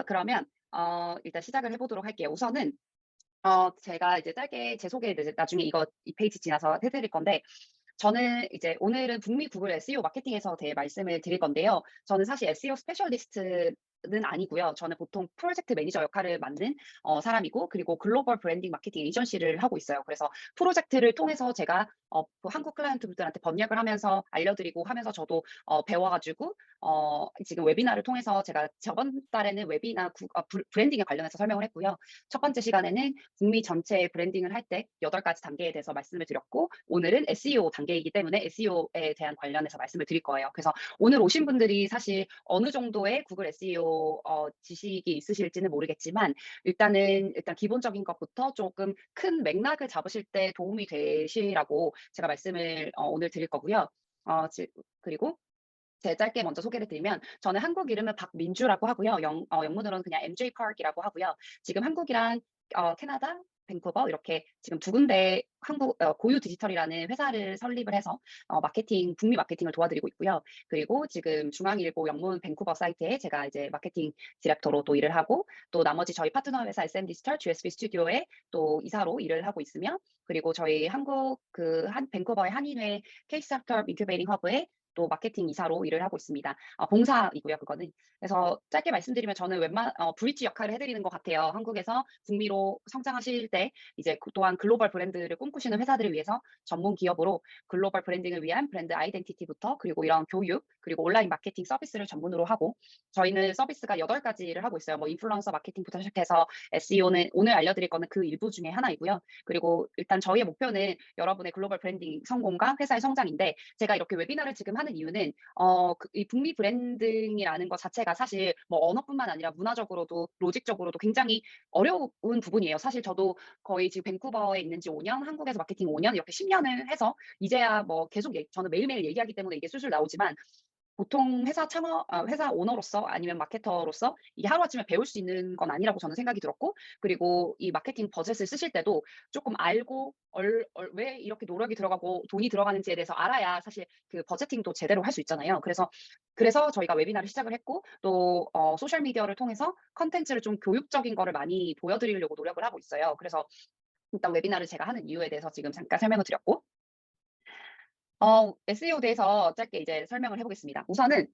그러면 일단 시작을 해 보도록 할게요. 우선은 제가 이제 짧게 제 소개 이제 나중에 이 페이지 지나서 해 드릴 건데, 저는 이제 오늘은 북미 구글 SEO 마케팅에서 대해 말씀을 드릴 건데요. 저는 사실 SEO 스페셜리스트는 아니고요. 저는 보통 프로젝트 매니저 역할을 맡는 사람이고, 그리고 글로벌 브랜딩 마케팅 에이전시를 하고 있어요. 그래서 프로젝트를 통해서 제가 그 한국 클라이언트분들한테 번역을 하면서 알려드리고 하면서 저도 배워 가지고 지금 웨비나를 통해서 제가 저번 달에는 웨비나 브랜딩에 관련해서 설명을 했고요. 첫 번째 시간에는 북미 전체의 브랜딩을 할 때 8가지 단계에 대해서 말씀을 드렸고, 오늘은 SEO 단계이기 때문에 SEO에 대한 관련해서 말씀을 드릴 거예요. 그래서 오늘 오신 분들이 사실 어느 정도의 구글 SEO 지식이 있으실지는 모르겠지만, 일단 기본적인 것부터 조금 큰 맥락을 잡으실 때 도움이 되시라고 제가 말씀을 오늘 드릴 거고요. 그리고 제 짧게 먼저 소개를 드리면, 저는 한국 이름은 박민주라고 하고요. 영문으로는 그냥 MJ 파크이라고 하고요. 지금 한국이랑 캐나다, 밴쿠버 이렇게 지금 두 군데 한국 고유 디지털이라는 회사를 설립을 해서 북미 마케팅을 도와드리고 있고요. 그리고 지금 중앙일보 영문 밴쿠버 사이트에 제가 이제 마케팅 디렉터로 또 일을 하고, 또 나머지 저희 파트너 회사 SM 디지털 GSB 스튜디오에 또 이사로 일을 하고 있으며, 그리고 저희 한국 밴쿠버의 한인회 K 스타트업 인큐베이팅 허브에 또 마케팅 이사로 일을 하고 있습니다. 봉사이고요, 그거는. 그래서 짧게 말씀드리면 저는 브릿지 역할을 해드리는 것 같아요. 한국에서 북미로 성장하실 때 이제 또한 글로벌 브랜드를 꿈꾸시는 회사들을 위해서 전문 기업으로 글로벌 브랜딩을 위한 브랜드 아이덴티티부터, 그리고 이런 교육, 그리고 온라인 마케팅 서비스를 전문으로 하고, 저희는 서비스가 8가지를 하고 있어요. 뭐 인플루언서 마케팅부터 시작해서 SEO는 오늘 알려드릴 거는 그 일부 중에 하나이고요. 그리고 일단 저희의 목표는 여러분의 글로벌 브랜딩 성공과 회사의 성장인데, 제가 이렇게 웨비나를 지금 하는 이유는 이 북미 브랜딩이라는 것 자체가 사실 뭐 언어뿐만 아니라 문화적으로도 로직적으로도 굉장히 어려운 부분이에요. 사실 저도 거의 지금 밴쿠버에 있는 지 5년, 한국에서 마케팅 5년, 이렇게 10년을 해서 이제야 뭐 계속 저는 매일매일 얘기하기 때문에 이게 술술 나오지만, 보통 회사 오너로서 아니면 마케터로서 이게 하루아침에 배울 수 있는 건 아니라고 저는 생각이 들었고, 그리고 이 마케팅 버젯을 쓰실 때도 조금 알고 왜 이렇게 노력이 들어가고 돈이 들어가는지에 대해서 알아야 사실 그 버제팅도 제대로 할 수 있잖아요. 그래서 저희가 웨비나를 시작을 했고, 또 소셜 미디어를 통해서 컨텐츠를 좀 교육적인 거를 많이 보여드리려고 노력을 하고 있어요. 그래서 일단 웨비나를 제가 하는 이유에 대해서 지금 잠깐 설명을 드렸고, SEO에 대해서 짧게 이제 설명을 해 보겠습니다. 우선은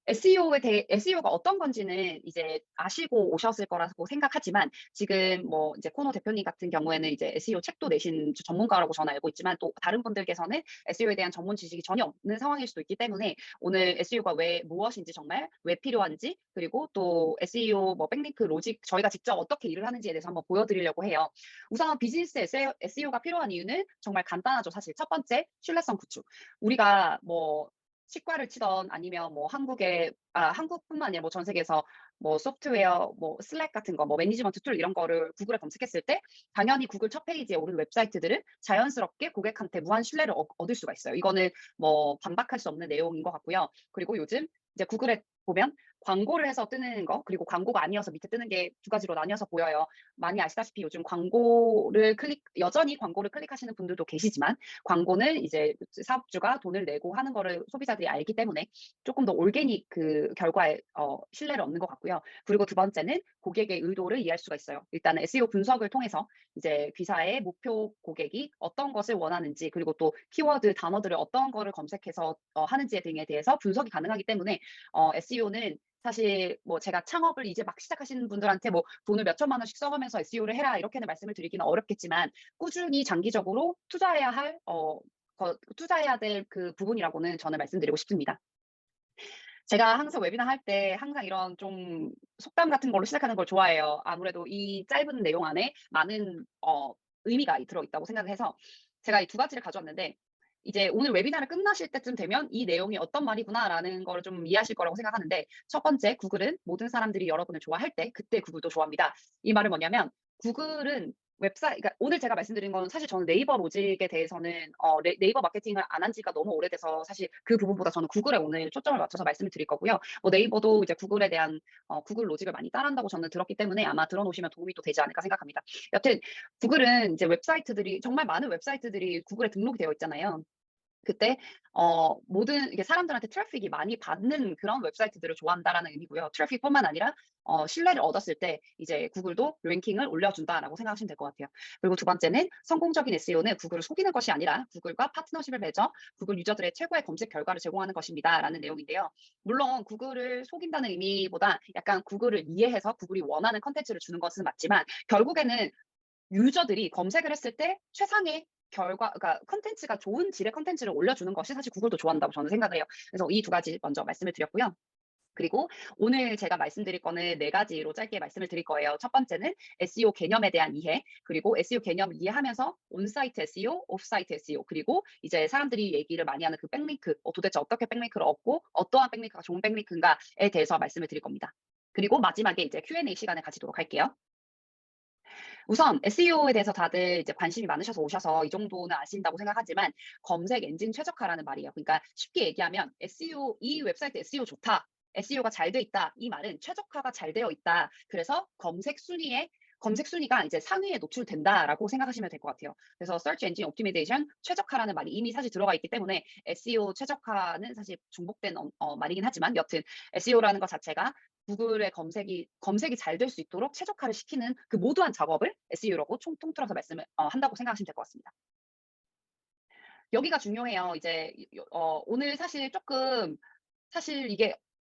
SEO가 어떤 건지는 이제 아시고 오셨을 거라고 생각하지만, 지금 뭐 이제 코너 대표님 같은 경우에는 이제 SEO 책도 내신 전문가라고 저는 알고 있지만, 또 다른 분들께서는 SEO에 대한 전문 지식이 전혀 없는 상황일 수도 있기 때문에, 오늘 SEO가 무엇인지, 정말 왜 필요한지, 그리고 또 SEO 뭐 백링크 로직 저희가 직접 어떻게 일을 하는지에 대해서 한번 보여드리려고 해요. 우선 비즈니스 SEO가 필요한 이유는 정말 간단하죠. 사실 첫 번째, 신뢰성 구축. 우리가 뭐 치과를 치던 아니면 뭐 한국뿐만 아니라 뭐 전 세계에서 뭐 소프트웨어, 뭐 슬랙 같은 거, 뭐 매니지먼트 툴 이런 거를 구글에 검색했을 때, 당연히 구글 첫 페이지에 오른 웹사이트들은 자연스럽게 고객한테 무한 신뢰를 얻을 수가 있어요. 이거는 뭐 반박할 수 없는 내용인 것 같고요. 그리고 요즘 이제 구글에 보면 광고를 해서 뜨는 거, 그리고 광고가 아니어서 밑에 뜨는 게 두 가지로 나뉘어서 보여요. 많이 아시다시피 요즘 여전히 광고를 클릭하시는 분들도 계시지만, 광고는 이제 사업주가 돈을 내고 하는 거를 소비자들이 알기 때문에 조금 더 올게닉 그 결과에 신뢰를 얻는 것 같고요. 그리고 두 번째는 고객의 의도를 이해할 수가 있어요. 일단은 SEO 분석을 통해서 이제 귀사의 목표 고객이 어떤 것을 원하는지, 그리고 또 키워드 단어들을 어떤 거를 검색해서 하는지 등에 대해서 분석이 가능하기 때문에, SEO는 사실 뭐 제가 창업을 이제 막 시작하시는 분들한테 뭐 돈을 몇 천만 원씩 써가면서 SEO를 해라 이렇게는 말씀을 드리기는 어렵겠지만, 꾸준히 장기적으로 투자해야 될 그 부분이라고는 저는 말씀드리고 싶습니다. 제가 항상 웨비나 할 때 항상 이런 좀 속담 같은 걸로 시작하는 걸 좋아해요. 아무래도 이 짧은 내용 안에 많은 의미가 들어있다고 생각을 해서 제가 이 두 가지를 가져왔는데, 이제 오늘 웨비나를 끝나실 때쯤 되면 이 내용이 어떤 말이구나라는 걸 좀 이해하실 거라고 생각하는데, 첫 번째, 구글은 모든 사람들이 여러분을 좋아할 때 그때 구글도 좋아합니다. 이 말은 뭐냐면, 구글은 그러니까 오늘 제가 말씀드린 건 사실 저는 네이버 로직에 대해서는 네이버 마케팅을 안 한 지가 너무 오래돼서 사실 그 부분보다 저는 구글에 오늘 초점을 맞춰서 말씀을 드릴 거고요. 뭐 네이버도 이제 구글에 대한 구글 로직을 많이 따라한다고 저는 들었기 때문에 아마 들어놓으시면 도움이 또 되지 않을까 생각합니다. 여튼 구글은 이제 정말 많은 웹사이트들이 구글에 등록이 되어 있잖아요. 그때 모든 이게 사람들한테 트래픽이 많이 받는 그런 웹사이트들을 좋아한다라는 의미고요. 트래픽뿐만 아니라 신뢰를 얻었을 때 이제 구글도 랭킹을 올려준다라고 생각하시면 될 것 같아요. 그리고 두 번째는 성공적인 SEO는 구글을 속이는 것이 아니라 구글과 파트너십을 맺어 구글 유저들의 최고의 검색 결과를 제공하는 것입니다라는 내용인데요. 물론 구글을 속인다는 의미보다 약간 구글을 이해해서 구글이 원하는 콘텐츠를 주는 것은 맞지만 결국에는 유저들이 검색을 했을 때 최상의 결과, 그러니까 콘텐츠가 좋은 질의 콘텐츠를 올려주는 것이 사실 구글도 좋아한다고 저는 생각을 해요. 그래서 이 두 가지 먼저 말씀을 드렸고요. 그리고 오늘 제가 말씀드릴 거는 네 가지로 짧게 말씀을 드릴 거예요. 첫 번째는 SEO 개념에 대한 이해, 그리고 SEO 개념 이해하면서 온사이트 SEO, 오프사이트 SEO, 그리고 이제 사람들이 얘기를 많이 하는 그 백링크, 도대체 어떻게 백링크를 얻고 어떠한 백링크가 좋은 백링크인가에 대해서 말씀을 드릴 겁니다. 그리고 마지막에 이제 Q&A 시간을 가지도록 할게요. 우선 SEO에 대해서 다들 이제 관심이 많으셔서 오셔서 이 정도는 아신다고 생각하지만 검색 엔진 최적화라는 말이에요. 그러니까 쉽게 얘기하면 SEO, 이 웹사이트 SEO 좋다. SEO가 잘 돼 있다. 이 말은 최적화가 잘 되어 있다. 그래서 검색 순위가 이제 상위에 노출된다라고 생각하시면 될 것 같아요. 그래서 Search Engine Optimization 최적화라는 말이 이미 사실 들어가 있기 때문에 SEO 최적화는 사실 중복된 말이긴 하지만 여튼 SEO라는 것 자체가 구글의 검색이 잘 될 수 있도록 최적화를 시키는 그 모두한 작업을 SEO라고 통틀어서 말씀을 한다고 생각하시면 될 것 같습니다. 여기가 중요해요. 이제 오늘 사실 조금 사실 이게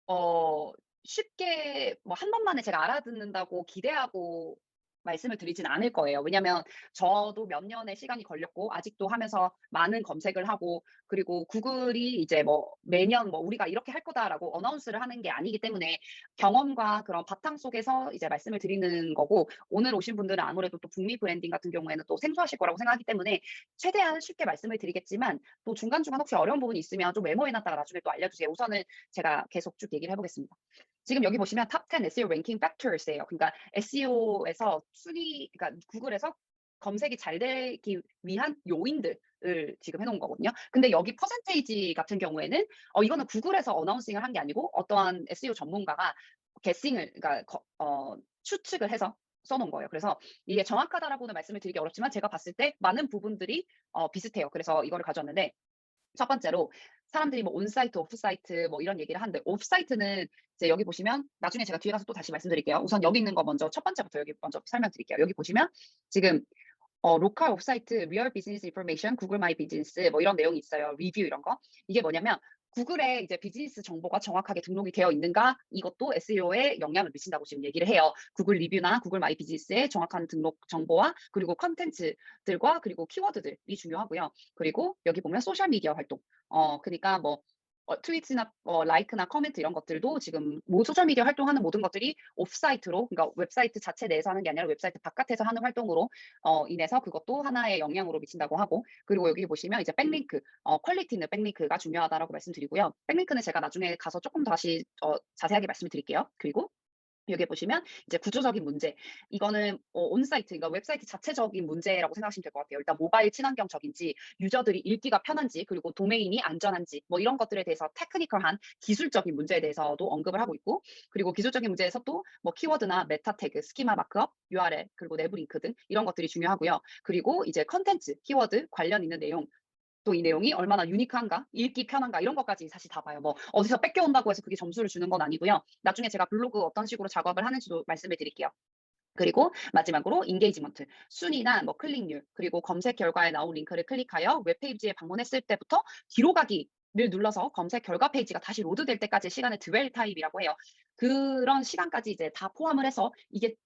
어 쉽게 뭐 한 번만에 제가 알아듣는다고 기대하고 말씀을 드리진 않을 거예요. 왜냐면 저도 몇 년의 시간이 걸렸고 아직도 하면서 많은 검색을 하고 그리고 구글이 이제 뭐 매년 뭐 "우리가 이렇게 할 거다."라고 어나운스를 하는 게 아니기 때문에 경험과 그런 바탕 속에서 이제 말씀을 드리는 거고 오늘 오신 분들은 아무래도 또 북미 브랜딩 같은 경우에는 또 생소하실 거라고 생각하기 때문에 최대한 쉽게 말씀을 드리겠지만 또 중간중간 혹시 어려운 부분이 있으면 좀 메모해 놨다가 나중에 또 알려주세요. 우선은 제가 계속 쭉 얘기를 해 보겠습니다. 지금 여기 보시면 탑 10 SEO 랭킹 팩터스예요. 그러니까 SEO에서 그러니까 구글에서 검색이 잘 되기 위한 요인들을 지금 해 놓은 거거든요. 근데 여기 퍼센테이지 같은 경우에는 이거는 구글에서 어나운싱을 한 게 아니고 어떠한 SEO 전문가가 게싱을 그러니까 추측을 해서 써 놓은 거예요. 그래서 이게 정확하다라고는 말씀을 드리기 어렵지만 제가 봤을 때 많은 부분들이 비슷해요. 그래서 이거를 가져왔는데 첫 번째로 사람들이 뭐 온사이트, 오프사이트 뭐 이런 얘기를 하는데 오프사이트는 이제 여기 보시면 나중에 제가 뒤에 가서 또 다시 말씀드릴게요. 우선 여기 있는 거 먼저 첫 번째부터 여기 먼저 설명드릴게요. 여기 보시면 지금 로컬 옵사이트, 리얼 비즈니스 인포메이션, 구글 마이 비즈니스 뭐 이런 내용이 있어요. 리뷰 이런 거. 이게 뭐냐면 구글에 이제 비즈니스 정보가 정확하게 등록이 되어 있는가 이것도 SEO에 영향을 미친다고 지금 얘기를 해요. 구글 리뷰나 구글 마이 비즈니스의 정확한 등록 정보와 그리고 컨텐츠들과 그리고 키워드들이 중요하고요. 그리고 여기 보면 소셜 미디어 활동. 그러니까 뭐 트윗이나 라이크나 코멘트 이런 것들도 지금 소셜 미디어 활동하는 모든 것들이 오프사이트로 그러니까 웹사이트 자체 내에서 하는 게 아니라 웹사이트 바깥에서 하는 활동으로 인해서 그것도 하나의 영향으로 미친다고 하고 그리고 여기 보시면 이제 백링크, 퀄리티 있는 백링크가 중요하다라고 말씀드리고요. 백링크는 제가 나중에 가서 조금 다시 자세하게 말씀을 드릴게요. 그리고 여기 보시면 이제 구조적인 문제. 이거는 온사이트 그러니까 웹사이트 자체적인 문제라고 생각하시면 될 것 같아요. 일단 모바일 친환경적인지, 유저들이 읽기가 편한지, 그리고 도메인이 안전한지 뭐 이런 것들에 대해서 테크니컬한 기술적인 문제에 대해서도 언급을 하고 있고 그리고 기술적인 문제에서 또 뭐 키워드나 메타 태그, 스키마 마크업, URL, 그리고 내부 링크 등 이런 것들이 중요하고요. 그리고 이제 컨텐츠, 키워드 관련 있는 내용 또 이 내용이 얼마나 유니크한가, 읽기 편한가 이런 것까지 사실 다 봐요. 뭐 어디서 뺏겨온다고 해서 그게 점수를 주는 건 아니고요. 나중에 제가 블로그 어떤 식으로 작업을 하는지도 말씀을 드릴게요. 그리고 마지막으로 인게이지먼트, 순위나 뭐 클릭률, 그리고 검색 결과에 나온 링크를 클릭하여 웹페이지에 방문했을 때부터 뒤로 가기를 눌러서 검색 결과 페이지가 다시 로드될 때까지의 시간을 드웰 타임이라고 해요. 그런 시간까지 이제 다 포함을 해서 이게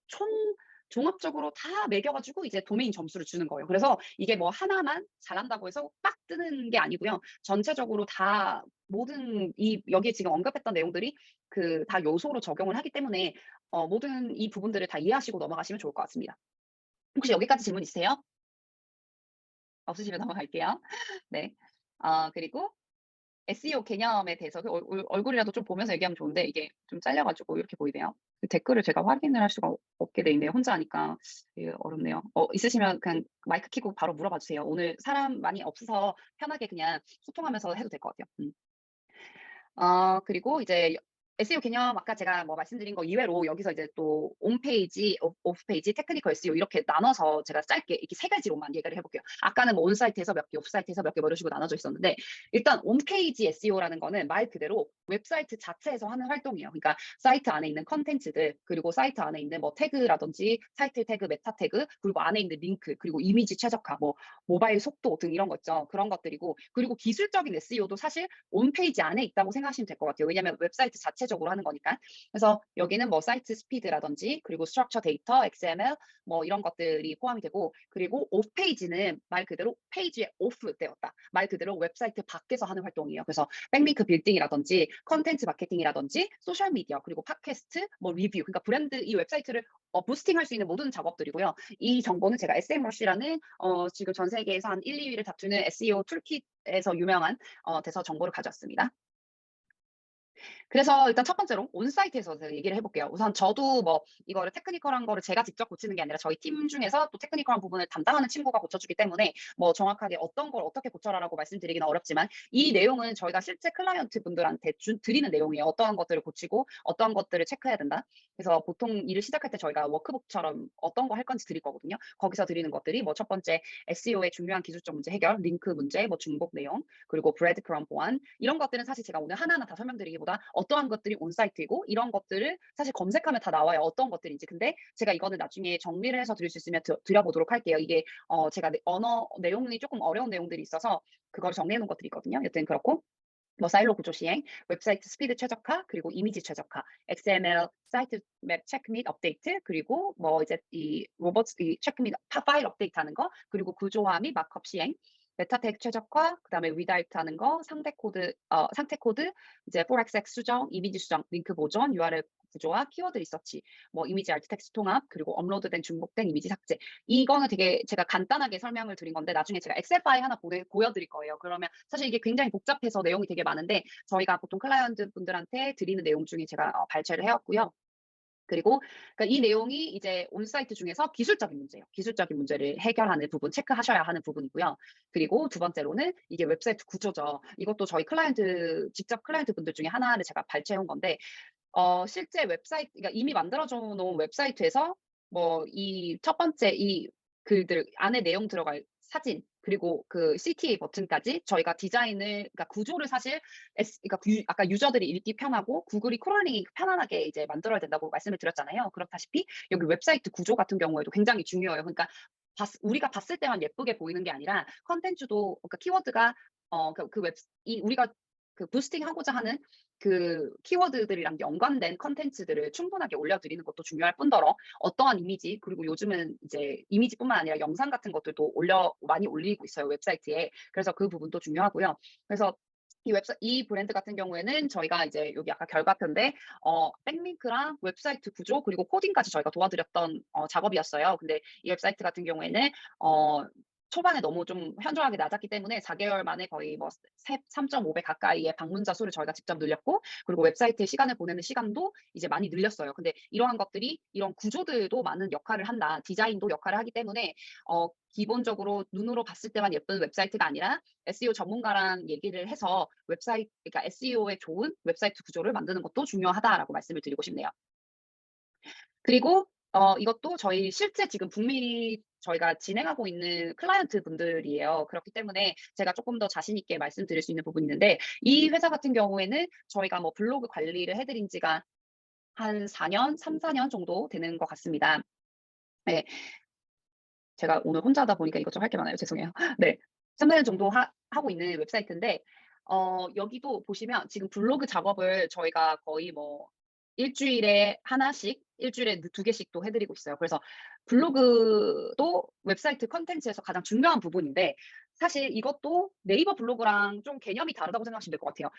종합적으로 다 매겨 가지고 이제 도메인 점수를 주는 거예요. 그래서 이게 뭐 하나만 잘한다고 해서 빡 뜨는 게 아니고요. 전체적으로 다 모든 여기에 지금 언급했던 내용들이 그 다 요소로 적용을 하기 때문에 모든 이 부분들을 다 이해하시고 넘어가시면 좋을 것 같습니다. 혹시 여기까지 질문 있으세요? 없으시면 넘어갈게요. 네. 그리고 SEO 개념에 대해서 그 얼굴이라도 좀 보면서 얘기하면 좋은데 이게 좀 잘려 가지고 이렇게 보이네요. 그 댓글을 제가 확인을 할 수가 없게 돼 있네요. 혼자 하니까 이게 어렵네요. 있으시면 그냥 마이크 켜고 바로 물어봐 주세요. 오늘 사람 많이 없어서 편하게 그냥 소통하면서 해도 될 것 같아요. 그리고 이제 SEO 개념 아까 제가 뭐 말씀드린 거 이외로 여기서 이제 또 온페이지, 오프 페이지, 테크니컬 SEO 이렇게 나눠서 제가 짧게 이렇게 세 가지로만 얘기를 해볼게요. 아까는 뭐 온사이트에서 몇 개, 오프사이트에서 몇 개, 뭐 이런 식으로 나눠져 있었는데 일단 온페이지 SEO라는 거는 말 그대로 웹사이트 자체에서 하는 활동이에요. 그러니까 사이트 안에 있는 컨텐츠들, 그리고 사이트 안에 있는 뭐 태그라든지 타이틀 태그, 메타 태그, 그리고 안에 있는 링크, 그리고 이미지 최적화, 뭐 모바일 속도 등 이런 거 있죠. 그런 것들이고, 그리고 기술적인 SEO도 사실 온페이지 안에 있다고 생각하시면 될 것 같아요. 왜냐하면 웹사이트 자체적으로 하는 거니까. 그래서 여기는 뭐 사이트 스피드라든지, 그리고 스트럭처 데이터, XML 뭐 이런 것들이 포함이 되고, 그리고 오프페이지는 말 그대로 페이지에 오프되었다. 말 그대로 웹사이트 밖에서 하는 활동이에요. 그래서 백링크 빌딩이라든지 컨텐츠 마케팅이라든지 소셜 미디어, 그리고 팟캐스트, 뭐 리뷰, 그러니까 브랜드 이 웹사이트를 부스팅할 수 있는 모든 작업들이고요. 이 정보는 제가 SEMrush라는 지금 전 세계에서 한 1, 2위를 다투는 SEO 툴킷에서 유명한 데서 정보를 가져왔습니다. 그래서 일단 첫 번째로 온사이트에서 제가 얘기를 해볼게요. 우선 저도 뭐 이거를 테크니컬한 거를 제가 직접 고치는 게 아니라 저희 팀 중에서 또 테크니컬한 부분을 담당하는 친구가 고쳐주기 때문에 뭐 정확하게 어떤 걸 어떻게 고쳐라라고 말씀드리기는 어렵지만 이 내용은 저희가 실제 클라이언트 분들한테 드리는 내용이에요. 어떠한 것들을 고치고 어떠한 것들을 체크해야 된다. 그래서 보통 일을 시작할 때 저희가 워크북처럼 어떤 거 할 건지 드릴 거거든요. 거기서 드리는 것들이 뭐 첫 번째 SEO의 중요한 기술적 문제 해결, 링크 문제, 뭐 중복 내용, 그리고 브레드크럼 보안 이런 것들은 사실 제가 오늘 하나하나 다 설명드리기보다 어떠한 것들이 온사이트이고 이런 것들을 사실 검색하면 다 나와요. 어떤 것들인지. 근데 제가 이거는 나중에 정리를 해서 드릴 수 있으면 드려보도록 할게요. 이게 제가 언어 내용이 조금 어려운 내용들이 있어서 그걸 정리해 놓은 것들이 있거든요. 여튼 그렇고 뭐 사일로 구조 시행, 웹사이트 스피드 최적화, 그리고 이미지 최적화, XML 사이트 맵 체크 및 업데이트, 그리고 뭐 이제 이 로봇 이 체크 및 파일 업데이트하는 거, 그리고 구조화 및 마크업 시행, 메타 태그 최적화, 그다음에 리다이렉트 하는 거, 상태 코드, 이제 4XX 수정, 이미지 수정, 링크 보존, URL 구조화, 키워드 리서치, 뭐 이미지 알트 텍스트 통합, 그리고 업로드된 중복된 이미지 삭제. 이거는 되게 제가 간단하게 설명을 드린 건데 나중에 제가 엑셀 파일 하나 보여드릴 거예요. 그러면 사실 이게 굉장히 복잡해서 내용이 되게 많은데 저희가 보통 클라이언트 분들한테 드리는 내용 중에 제가 발췌를 해왔고요. 그리고 그러니까 이 내용이 이제 온사이트 중에서 기술적인 문제예요. 기술적인 문제를 해결하는 부분, 체크하셔야 하는 부분이고요. 그리고 두 번째로는 이게 웹사이트 구조죠. 이것도 저희 직접 클라이언트 분들 중에 하나를 제가 발췌해 온 건데 실제 웹사이트, 그러니까 이미 만들어져 놓은 웹사이트에서 뭐 이 첫 번째 이 글들 안에 내용 들어갈 사진, 그리고 그 CTA 버튼까지 저희가 디자인을, 그러니까 구조를 사실 그러니까 아까 유저들이 읽기 편하고 구글이 크롤링이 편안하게 이제 만들어야 된다고 말씀을 드렸잖아요. 그렇다시피 여기 웹사이트 구조 같은 경우에도 굉장히 중요해요. 그러니까 우리가 봤을 때만 예쁘게 보이는 게 아니라 컨텐츠도, 그러니까 키워드가 우리가 그 부스팅하고자 하는 그 키워드들이랑 연관된 컨텐츠들을 충분하게 올려드리는 것도 중요할 뿐더러 어떠한 이미지, 그리고 요즘은 이제 이미지뿐만 아니라 영상 같은 것들도 많이 올리고 있어요, 웹사이트에. 그래서 그 부분도 중요하고요. 그래서 이 브랜드 같은 경우에는 저희가 이제 여기 아까 결과표인데 백링크랑 웹사이트 구조 그리고 코딩까지 저희가 도와드렸던 작업이었어요. 근데 이 웹사이트 같은 경우에는 초반에 너무 좀 현저하게 낮았기 때문에 4개월 만에 거의 뭐 3.5배 가까이의 방문자 수를 저희가 직접 늘렸고, 그리고 웹사이트에 시간을 보내는 시간도 이제 많이 늘렸어요. 근데 이러한 것들이, 이런 구조들도 많은 역할을 한다. 디자인도 역할을 하기 때문에 기본적으로 눈으로 봤을 때만 예쁜 웹사이트가 아니라 SEO 전문가랑 얘기를 해서 그러니까 SEO에 좋은 웹사이트 구조를 만드는 것도 중요하다라고 말씀을 드리고 싶네요. 그리고 이것도 저희 실제 지금 북미 저희가 진행하고 있는 클라이언트 분들이에요. 그렇기 때문에 제가 조금 더 자신 있게 말씀드릴 수 있는 부분이 있는데, 이 회사 같은 경우에는 저희가 뭐 블로그 관리를 해드린 지가 한 4년, 3-4년 정도 되는 것 같습니다. 네. 제가 오늘 혼자 하다 보니까 이것 좀 할 게 많아요. 죄송해요. 네. 3-4년 정도 하고 있는 웹사이트인데 여기도 보시면 지금 블로그 작업을 저희가 거의 뭐 일주일에 하나씩, 일주일에 2개씩도 해 드리고 있어요. 그래서 블로그도 웹사이트 콘텐츠에서 가장 중요한 부분인데 사실 이것도 네이버 블로그랑 좀 개념이 다르다고 생각하시면 될 것 같아요.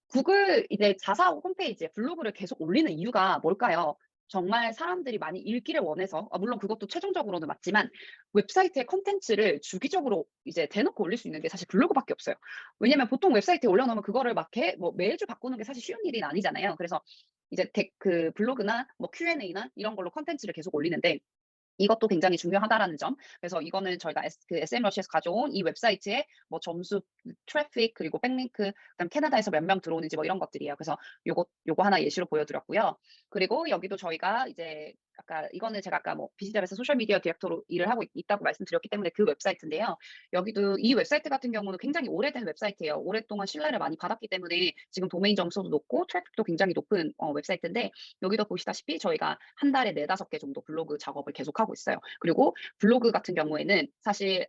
구글 이제 자사 홈페이지에 블로그를 계속 올리는 이유가 뭘까요? 정말 사람들이 많이 읽기를 원해서, 물론 그것도 최종적으로는 맞지만 웹사이트의 콘텐츠를 주기적으로 이제 대놓고 올릴 수 있는 게 사실 블로그밖에 없어요. 왜냐면 보통 웹사이트에 올려놓으면 그거를 막 뭐 매주 바꾸는 게 사실 쉬운 일이 아니잖아요. 그래서 이제 그 블로그나 뭐 Q&A나 이런 걸로 콘텐츠를 계속 올리는데 이것도 굉장히 중요하다라는 점. 그래서 이거는 저희가 SEMrush에서 가져온 이 웹사이트의 뭐 점수, 트래픽, 그리고 백링크, 그다음 캐나다에서 몇 명 들어오는지 뭐 이런 것들이에요. 그래서 요거 하나 예시로 보여드렸고요. 그리고 여기도 저희가 이제 아까 이거는 제가 아까 뭐 비시잡에서 소셜미디어 디렉터로 일을 하고 있다고 말씀드렸기 때문에 그 웹사이트인데요. 여기도 이 웹사이트 같은 경우는 굉장히 오래된 웹사이트예요. 오랫동안 신뢰를 많이 받았기 때문에 지금 도메인 점수도 높고 트래픽도 굉장히 높은 웹사이트인데, 여기도 보시다시피 저희가 한 달에 4-5개 정도 블로그 작업을 계속하고 있어요. 그리고 블로그 같은 경우에는 사실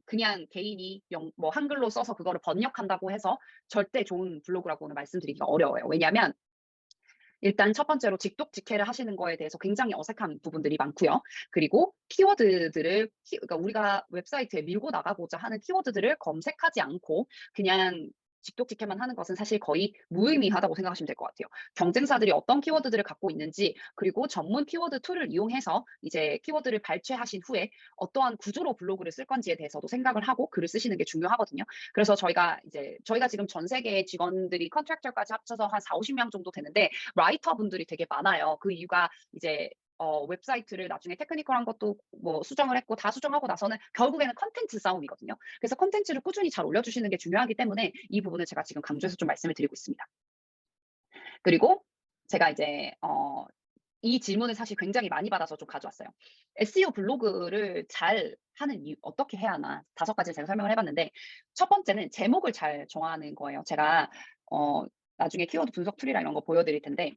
그냥 개인이 뭐 한글로 써서 그거를 번역한다고 해서 절대 좋은 블로그라고는 말씀드리기가 어려워요. 왜냐하면 일단 첫 번째로 직독직해를 하시는 거에 대해서 굉장히 어색한 부분들이 많고요. 그리고 키워드들을 그러니까 우리가 웹사이트에 밀고 나가고자 하는 키워드들을 검색하지 않고 그냥 직독직해만 하는 것은 사실 거의 무의미하다고 생각하시면 될 것 같아요. 경쟁사들이 어떤 키워드들을 갖고 있는지, 그리고 전문 키워드 툴을 이용해서 이제 키워드를 발췌하신 후에 어떠한 구조로 블로그를 쓸 건지에 대해서도 생각을 하고 글을 쓰시는 게 중요하거든요. 그래서 저희가 지금 전 세계 직원들이 컨트랙터까지 합쳐서 한 40-50명 정도 되는데, 라이터 분들이 되게 많아요. 그 이유가 이제 웹사이트를 나중에 테크니컬한 것도 뭐 수정을 했고 다 수정하고 나서는 결국에는 컨텐츠 싸움이거든요. 그래서 컨텐츠를 꾸준히 잘 올려주시는 게 중요하기 때문에 이 부분을 제가 지금 강조해서 좀 말씀을 드리고 있습니다. 그리고 제가 이제 이 질문을 사실 굉장히 많이 받아서 좀 가져왔어요. SEO 블로그를 잘 하는 이유, 어떻게 해야 하나? 5가지를 제가 설명을 해봤는데, 첫 번째는 제목을 잘 정하는 거예요. 제가 나중에 키워드 분석 툴이랑 이런 거 보여드릴 텐데,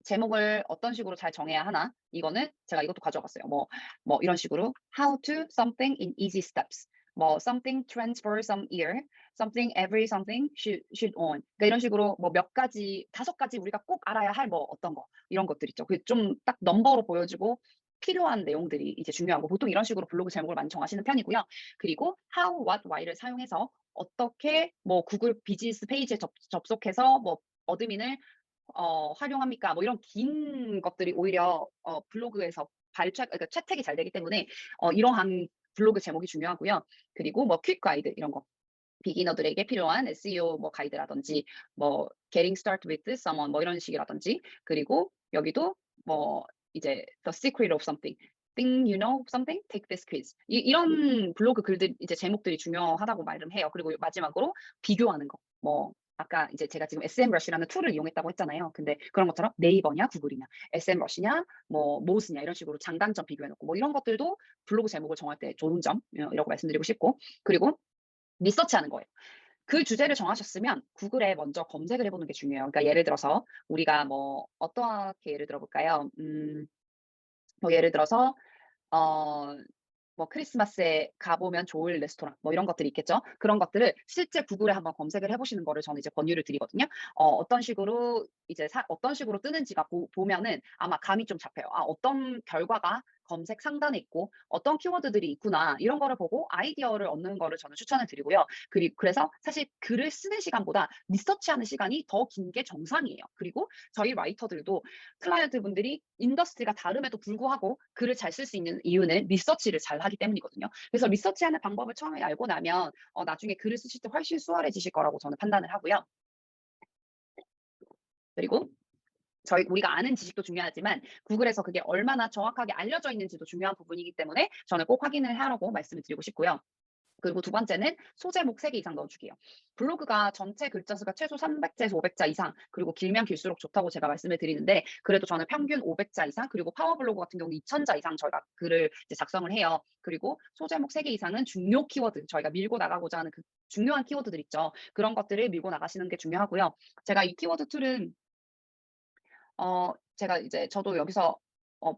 제목을 어떤 식으로 잘 정해야 하나? 이거는 제가 이것도 가져왔어요. 뭐 이런 식으로 How to something in easy steps. 뭐 something transfer some year, something every something should own. 그러니까 이런 식으로 뭐 몇 가지, 5가지 우리가 꼭 알아야 할 뭐 어떤 거, 이런 것들 있죠. 그 좀 딱 넘버로 보여주고 필요한 내용들이 이제 중요하고, 보통 이런 식으로 블로그 제목을 많이 정하시는 편이고요. 그리고 how, what, why를 사용해서 어떻게 뭐 구글 비즈니스 페이지에 접속해서 뭐 어드민을 활용합니까? 뭐 이런 긴 것들이 오히려 블로그에서 그러니까 채택이 잘 되기 때문에 이러한 블로그 제목이 중요하고요. 그리고 뭐 퀵 가이드 이런 거. 비기너들에게 필요한 SEO 뭐 가이드라든지, 뭐 getting started with someone 뭐 이런 식이라든지, 그리고 여기도 뭐 이제 the secret of something, think you know something, take this quiz. 이런 블로그 글들 이제 제목들이 중요하다고 말을 해요. 그리고 마지막으로 비교하는 거. 뭐 아까 이제 제가 지금 SEMrush라는 툴을 이용했다고 했잖아요. 근데 그런 것처럼 네이버냐 구글이냐, SEMrush냐 뭐 모즈냐 이런 식으로 장단점 비교해 놓고 뭐 이런 것들도 블로그 제목을 정할 때 좋은 점이라고 말씀드리고 싶고, 그리고 리서치하는 거예요. 그 주제를 정하셨으면 구글에 먼저 검색을 해보는 게 중요해요. 그러니까 예를 들어서 우리가 뭐 어떻게 예를 들어 볼까요? 뭐 예를 들어서 어 뭐 크리스마스에 가보면 좋을 레스토랑 뭐 이런 것들이 있겠죠. 그런 것들을 실제 구글에 한번 검색을 해보시는 거를 저는 이제 권유를 드리거든요. 어떤 식으로 뜨는지가 보면은 아마 감이 좀 잡혀요. 아, 어떤 결과가 검색 상단에 있고 어떤 키워드들이 있구나, 이런 거를 보고 아이디어를 얻는 거를 저는 추천을 드리고요. 그래서 사실 글을 쓰는 시간보다 리서치하는 시간이 더 긴 게 정상이에요. 그리고 저희 라이터들도 클라이언트 분들이 인더스트리가 다름에도 불구하고 글을 잘 쓸 수 있는 이유는 리서치를 잘 하기 때문이거든요. 그래서 리서치하는 방법을 처음에 알고 나면 나중에 글을 쓰실 때 훨씬 수월해지실 거라고 저는 판단을 하고요. 그리고 우리가 아는 지식도 중요하지만 구글에서 그게 얼마나 정확하게 알려져 있는지도 중요한 부분이기 때문에 저는 꼭 확인을 하라고 말씀을 드리고 싶고요. 그리고 두 번째는 소제목 3개 이상 넣어주기요. 블로그가 전체 글자 수가 최소 300자에서 500자 이상, 그리고 길면 길수록 좋다고 제가 말씀을 드리는데, 그래도 저는 평균 500자 이상, 그리고 파워블로그 같은 경우 2000자 이상 저희가 글을 이제 작성을 해요. 그리고 소제목 3개 이상은 중요 키워드, 저희가 밀고 나가고자 하는 그 중요한 키워드들 있죠. 그런 것들을 밀고 나가시는 게 중요하고요. 제가 이 키워드 툴은 제가 이제 저도 여기서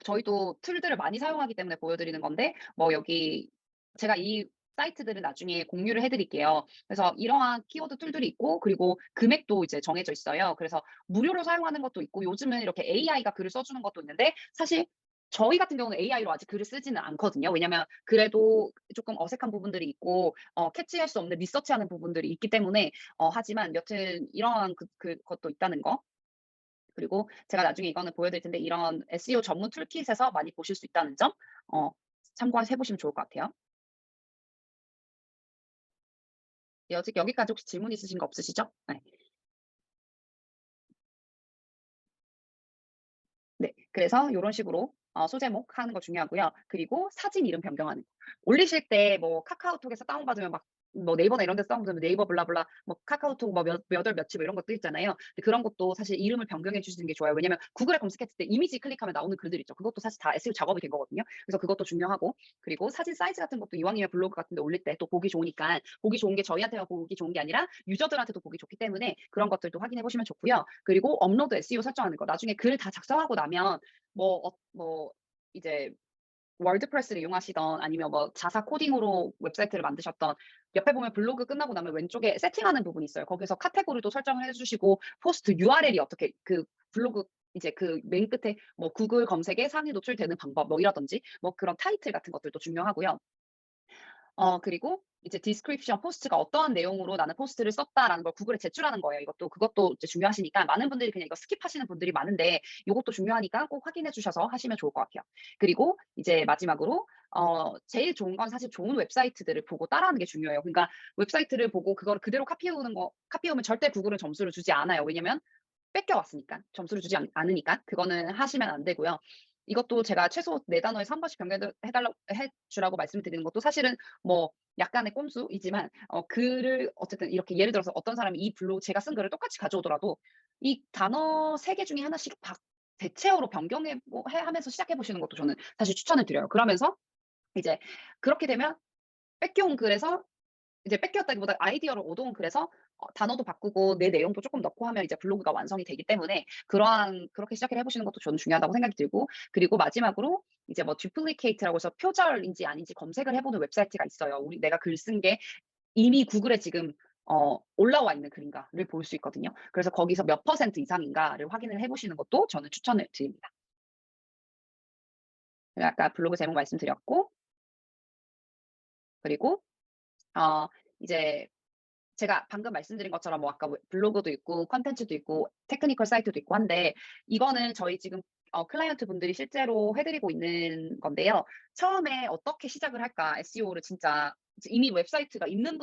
저희도 툴들을 많이 사용하기 때문에 보여드리는 건데, 뭐 여기 제가 이 사이트들은 나중에 공유를 해드릴게요. 그래서 이러한 키워드 툴들이 있고, 그리고 금액도 이제 정해져 있어요. 그래서 무료로 사용하는 것도 있고, 요즘은 이렇게 AI가 글을 써주는 것도 있는데, 사실 저희 같은 경우는 AI로 아직 글을 쓰지는 않거든요. 왜냐면 그래도 조금 어색한 부분들이 있고 캐치할 수 없는 리서치하는 부분들이 있기 때문에 하지만 여튼 이러한 그것도 있다는 거. 그리고 제가 나중에 이거는 보여드릴 텐데, 이런 SEO 전문 툴킷에서 많이 보실 수 있다는 점 어, 참고해 보시면 좋을 것 같아요. 여기까지 혹시 질문 있으신 거 없으시죠? 네. 네. 그래서 이런 식으로 소제목 하는 거 중요하고요. 그리고 사진 이름 변경하는 거. 올리실 때 뭐 카카오톡에서 다운받으면 막 뭐 네이버나 이런 데서 다운받으면 네이버 블라블라 뭐 카카오톡 뭐 몇 월 며칠 뭐 이런 것도 있잖아요. 근데 그런 것도 사실 이름을 변경해 주시는 게 좋아요. 왜냐면 구글에 검색했을 때 이미지 클릭하면 나오는 글들 있죠. 그것도 사실 다 SEO 작업이 된 거거든요. 그래서 그것도 중요하고 그리고 사진 사이즈 같은 것도 이왕이면 블로그 같은 데 올릴 때 또 보기 좋으니까 보기 좋은 게 저희한테만 보기 좋은 게 아니라 유저들한테도 보기 좋기 때문에 그런 것들도 확인해 보시면 좋고요. 그리고 업로드 SEO 설정하는 거. 나중에 글 다 작성하고 나면 뭐 이제 월드프레스를 이용하시던 아니면 뭐 자사 코딩으로 웹사이트를 만드셨던 옆에 보면 블로그 끝나고 나면 왼쪽에 세팅하는 부분이 있어요. 거기서 카테고리도 설정을 해 주시고 포스트 URL이 어떻게 그 블로그 이제 그 맨 끝에 뭐 구글 검색에 상위 노출되는 방법 뭐 이라든지 뭐 그런 타이틀 같은 것들도 중요하고요. 그리고 이제 디스크립션 포스트가 어떠한 내용으로 나는 포스트를 썼다라는 걸 구글에 제출하는 거예요. 그것도 이제 중요하시니까 많은 분들이 그냥 이거 스킵하시는 분들이 많은데 요것도 중요하니까 꼭 확인해 주셔서 하시면 좋을 것 같아요. 그리고 이제 마지막으로 제일 좋은 건 사실 좋은 웹사이트들을 보고 따라하는 게 중요해요. 그러니까 웹사이트를 보고 그거를 그대로 카피해 오면 절대 구글은 점수를 주지 않아요. 왜냐면 뺏겨 왔으니까. 점수를 주지 않으니까. 그거는 하시면 안 되고요. 이것도 제가 최소 4 단어에서 한 번씩 변경을 해 주라고 말씀을 드리는 것도 사실은 뭐 약간의 꼼수이지만 글을 어쨌든 이렇게 예를 들어서 어떤 사람이 이 블로그 제가 쓴 글을 똑같이 가져오더라도 이 단어 3개 중에 하나씩 대체어로 변경해 하면서 시작해 보시는 것도 저는 사실 추천을 드려요. 그러면서 이제 그렇게 되면 뺏겨온 글에서 이제 뺏겼다기보다 아이디어를 얻어온 글에서 단어도 바꾸고 내 내용도 쪼끔 넣고 하면 이제 블로그가 완성이 되기 때문에 그렇게 시작을 해 보시는 것도 저는 중요하다고 생각이 들고 그리고 마지막으로 이제 뭐 duplicate라고 해서 표절인지 아닌지 검색을 해 보는 웹사이트가 있어요. 내가 글 쓴 게 이미 구글에 지금 올라와 있는 글인가를 볼 수 있거든요. 그래서 거기서 몇 퍼센트 이상인가를 확인을 해 보시는 것도 저는 추천을 드립니다. 제가 아까 블로그 제목 말씀드렸고 그리고 어 이제 제가 방금 말씀드린 것처럼 뭐 아까 블로그도 있고 콘텐츠도 있고 테크니컬 사이트도 있고 한데 이거는 저희 지금 클라이언트 분들이 실제로 해 드리고 있는 건데요. 처음에 어떻게 시작을 할까 SEO를 진짜 이미 웹사이트가 있는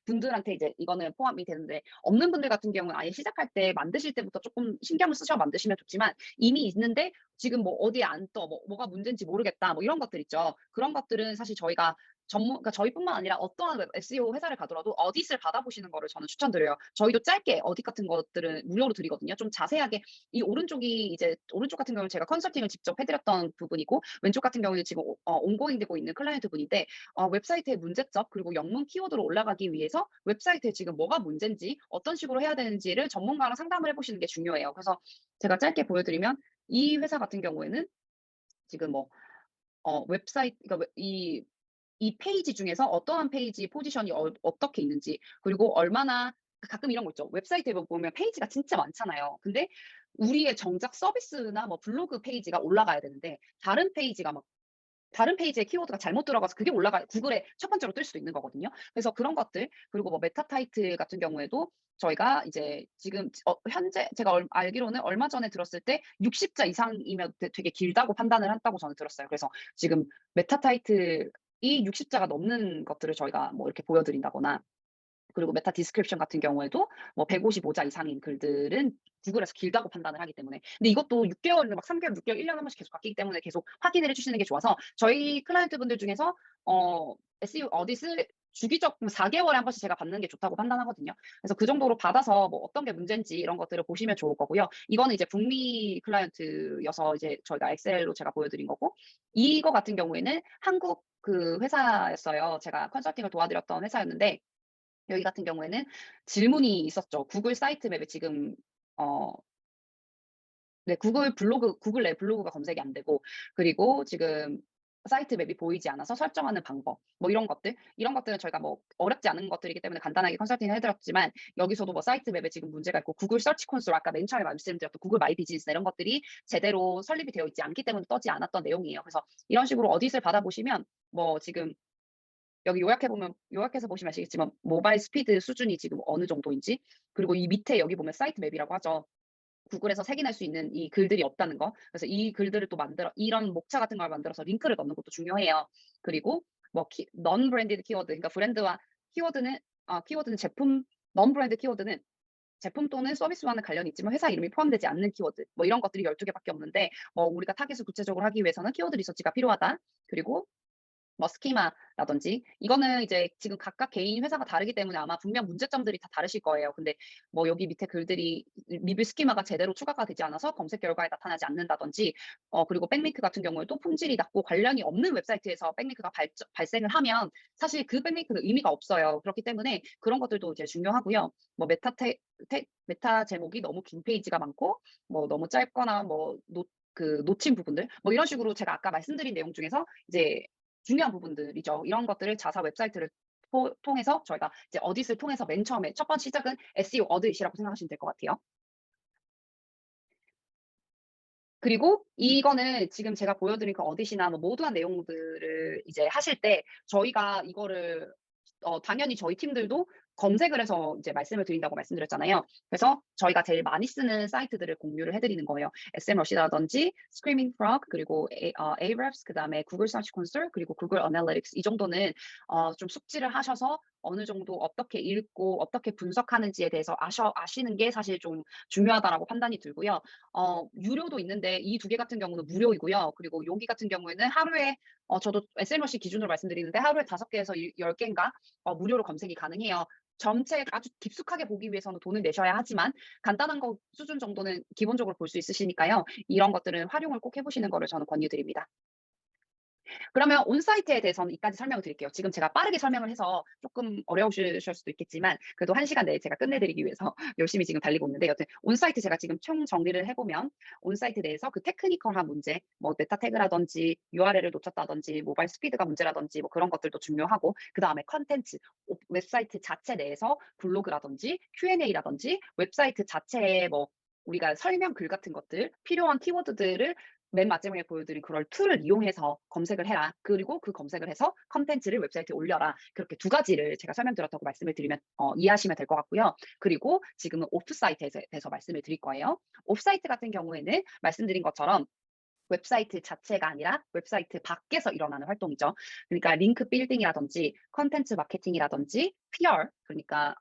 분들한테 이제 이거는 포함이 되는데 없는 분들 같은 경우는 아예 시작할 때 만드실 때부터 쪼끔 신경을 쓰셔 만드시면 좋지만 이미 있는데 지금 뭐 어디에 안 떠 뭐가 문제인지 모르겠다 뭐 이런 것들 있죠. 그런 것들은 사실 저희가 그러니까 저희뿐만 아니라 어떠한 SEO 회사를 가더라도 어딧을 받아보시는 거를 저는 추천드려요. 저희도 짧게 어딧 같은 것들은 무료로 드리거든요. 좀 자세하게 이 오른쪽이 이제 오른쪽 같은 경우는 제가 컨설팅을 직접 해 드렸던 부분이고 왼쪽 같은 경우는 지금 온고잉 되고 있는 클라이언트 분인데 웹사이트의 문제점 그리고 영문 키워드로 올라가기 위해서 웹사이트에 지금 뭐가 문제인지 어떤 식으로 해야 되는지를 전문가랑 상담을 해 보시는 게 중요해요. 그래서 제가 짧게 보여 드리면 이 회사 같은 경우에는 지금 뭐 웹사이트 그러니까 이 페이지 중에서 어떠한 페이지 포지션이 어떻게 있는지 그리고 얼마나 가끔 이런 거 있죠. 웹사이트에 보면 페이지가 진짜 많잖아요. 근데 우리의 정작 서비스나 뭐 블로그 페이지가 올라가야 되는데 다른 페이지에 키워드가 잘못 들어가서 그게 구글에 첫 번째로 뜰 수도 있는 거거든요. 그래서 그런 것들 그리고 뭐 메타 타이틀 같은 경우에도 저희가 이제 지금 현재 제가 알기로는 얼마 전에 들었을 때 60자 이상이면 되게 길다고 판단을 한다고 저는 들었어요. 그래서 지금 메타 타이틀이 60자가 넘는 것들을 저희가 뭐 이렇게 보여 드린다거나 그리고 메타 디스크립션 같은 경우에도 뭐 155자 이상인 글들은 구글에서 길다고 판단을 하기 때문에. 근데 이것도 6개월 막 3개월, 6개월, 1 년에 한 번씩 계속 바뀌기 때문에 계속 확인을 해 주시는 게 좋아서 저희 클라이언트 분들 중에서 SEO 어딧을 주기적 4 개월에 한 번씩 제가 받는 게 좋다고 판단하거든요. 그래서 그 정도로 받아서 뭐 어떤 게 문제인지 이런 것들을 보시면 좋을 거고요. 이거는 이제 북미 클라이언트여서 이제 저희가 엑셀로 제가 보여 드린 거고 이거 같은 경우에는 한국 그 회사였어요. 제가 컨설팅을 도와드렸던 회사였는데 여기 같은 경우에는 질문이 있었죠. 구글 사이트 맵에 지금 어 네 구글 내 블로그가 검색이 안 되고 그리고 지금 사이트 맵이 보이지 않아서 설정하는 방법 뭐 이런 것들은 저희가 뭐 어렵지 않은 것들이기 때문에 간단하게 컨설팅을 해 드렸지만 여기서도 뭐 사이트 맵에 지금 문제가 있고 구글 서치 콘솔 아까 맨 처음에 말씀드렸던 구글 마이 비즈니스나 이런 것들이 제대로 설립이 되어 있지 않기 때문에 떠지 않았던 내용이에요. 그래서 이런 식으로 어딧을 받아보시면 뭐 지금 여기 요약해서 보시면 아시겠지만 모바일 스피드 수준이 지금 어느 정도인지 그리고 이 밑에 여기 보면 사이트 맵이라고 하죠. 구글에서 색인할 수 있는 이 글들이 없다는 거. 그래서 이 글들을 또 이런 목차 같은 걸 만들어서 링크를 넣는 것도 중요해요. 그리고 뭐 non 브랜디드 키워드 그러니까 브랜드와 키워드는 키워드는 제품 non 브랜드 키워드는 제품 또는 서비스와는 관련이 있지만 회사 이름이 포함되지 않는 키워드 뭐 이런 것들이 12개밖에 없는데 우리가 타깃을 구체적으로 하기 위해서는 키워드 리서치가 필요하다. 그리고 뭐 스키마라든지 이거는 이제 지금 각각 개인 회사가 다르기 때문에 아마 분명 문제점들이 다 다르실 거예요. 근데 뭐 여기 밑에 글들이 리뷰 스키마가 제대로 추가가 되지 않아서 검색 결과에 나타나지 않는다든지 그리고 백링크 같은 경우에도 품질이 낮고 관련이 없는 웹사이트에서 백링크가 발생을 하면 사실 그 백링크는 의미가 없어요. 그렇기 때문에 그런 것들도 이제 중요하고요. 뭐 메타 제목이 너무 긴 페이지가 많고 뭐 너무 짧거나 뭐 놓친 부분들 뭐 이런 식으로 제가 아까 말씀드린 내용 중에서 이제 중요한 부분들이죠. 이런 것들을 자사 웹사이트를 통해서 저희가 이제 어딧을 통해서 맨 처음에 첫 번째 시작은 SEO 어딧이라고 생각하시면 될 것 같아요. 그리고 이거는 지금 제가 보여드린 그 어딧이나 뭐 모두한 내용들을 이제 하실 때 저희가 이거를 당연히 저희 팀들도 검색을 해서 이제 말씀을 드린다고 말씀드렸잖아요. 그래서 저희가 제일 많이 쓰는 사이트들을 공유를 해 드리는 거예요. SEMrush라든지 Screaming Frog 그리고 Ahrefs 그다음에 구글 서치 콘솔 그리고 구글 애널리틱스 이 정도는 좀 숙지를 하셔서 어느 정도 어떻게 읽고 어떻게 분석하는지에 대해서 아시는 게 사실 좀 중요하다라고 판단이 들고요. 유료도 있는데 이 두 개 같은 경우는 무료이고요. 그리고 여기 같은 경우에는 하루에 저도 SMRC 기준으로 말씀드리는데 하루에 5개에서 10개인가 무료로 검색이 가능해요. 전체 아주 깊숙하게 보기 위해서는 돈을 내셔야 하지만 간단한 거 수준 정도는 기본적으로 볼 수 있으시니까요. 이런 것들은 활용을 꼭 해 보시는 거를 저는 권유드립니다. 그러면 온사이트에 대해서는 이까지 설명을 드릴게요. 지금 제가 빠르게 설명을 해서 조금 어려우실 수도 있겠지만 그래도 1시간 내에 제가 끝내드리기 위해서 열심히 지금 달리고 있는데 여튼 온사이트 제가 지금 총 정리를 해보면 온사이트 내에서 그 테크니컬한 문제 뭐 메타 태그라든지 URL을 놓쳤다든지 모바일 스피드가 문제라든지 뭐 그런 것들도 중요하고 그다음에 컨텐츠 웹사이트 자체 내에서 블로그라든지 Q&A라든지 웹사이트 자체에 뭐 우리가 설명 글 같은 것들 필요한 키워드들을 맨 마지막에 보여드린 그럴 툴을 이용해서 검색을 해라. 그리고 그 검색을 해서 컨텐츠를 웹사이트에 올려라. 그렇게 두 가지를 제가 설명드렸다고 말씀을 드리면 이해하시면 될 것 같고요. 그리고 지금은 오프사이트에 대해서 말씀을 드릴 거예요. 오프사이트 같은 경우에는 말씀드린 것처럼 웹사이트 자체가 아니라 웹사이트 밖에서 일어나는 활동이죠. 그러니까 링크 빌딩이라든지 컨텐츠 마케팅이라든지 PR 그러니까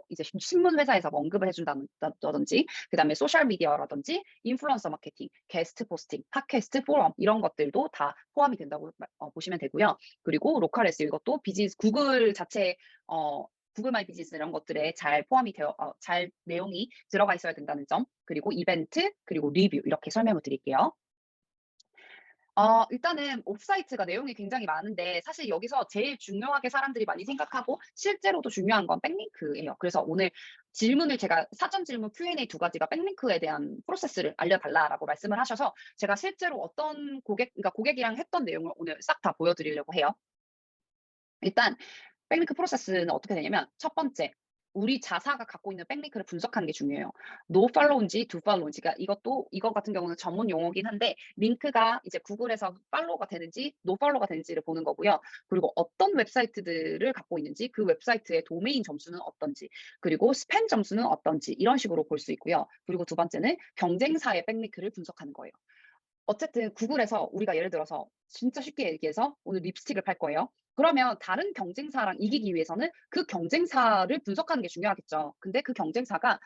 이제 신문 회사에서 뭐 언급을 해준다든지 그다음에 소셜 미디어라든지 인플루언서 마케팅, 게스트 포스팅, 팟캐스트, 포럼 이런 것들도 다 포함이 된다고 보시면 되고요. 그리고 로컬 SEO 이것도 비즈니스 구글 자체 구글 마이 비즈니스 이런 것들에 잘 포함이 되어 잘 내용이 들어가 있어야 된다는 점 그리고 이벤트 그리고 리뷰 이렇게 설명을 드릴게요. 일단은 오프사이트가 내용이 굉장히 많은데 사실 여기서 제일 중요하게 사람들이 많이 생각하고 실제로도 중요한 건 백링크예요. 그래서 오늘 질문을 제가 사전 질문 Q&A 두 가지가 백링크에 대한 프로세스를 알려달라라고 말씀을 하셔서 제가 실제로 어떤 그러니까 고객이랑 했던 내용을 오늘 싹 다 보여드리려고 해요. 일단 백링크 프로세스는 어떻게 되냐면 첫 번째, 우리 자사가 갖고 있는 백링크를 분석하는 게 중요해요. 노팔로우인지 두팔로우인지 그러니까 이거 같은 경우는 전문 용어긴 한데 링크가 이제 구글에서 팔로우가 되는지 노팔로우가 되는지를 보는 거고요. 그리고 어떤 웹사이트들을 갖고 있는지 그 웹사이트의 도메인 점수는 어떤지 그리고 스팸 점수는 어떤지 이런 식으로 볼 수 있고요. 그리고 두 번째는 경쟁사의 백링크를 분석하는 거예요. 어쨌든 구글에서 우리가 예를 들어서 진짜 쉽게 얘기해서 오늘 립스틱을 팔 거예요. 그러면 다른 경쟁사랑 이기기 위해서는 그 경쟁사를 분석하는 게 중요하겠죠. 근데 그 경쟁사가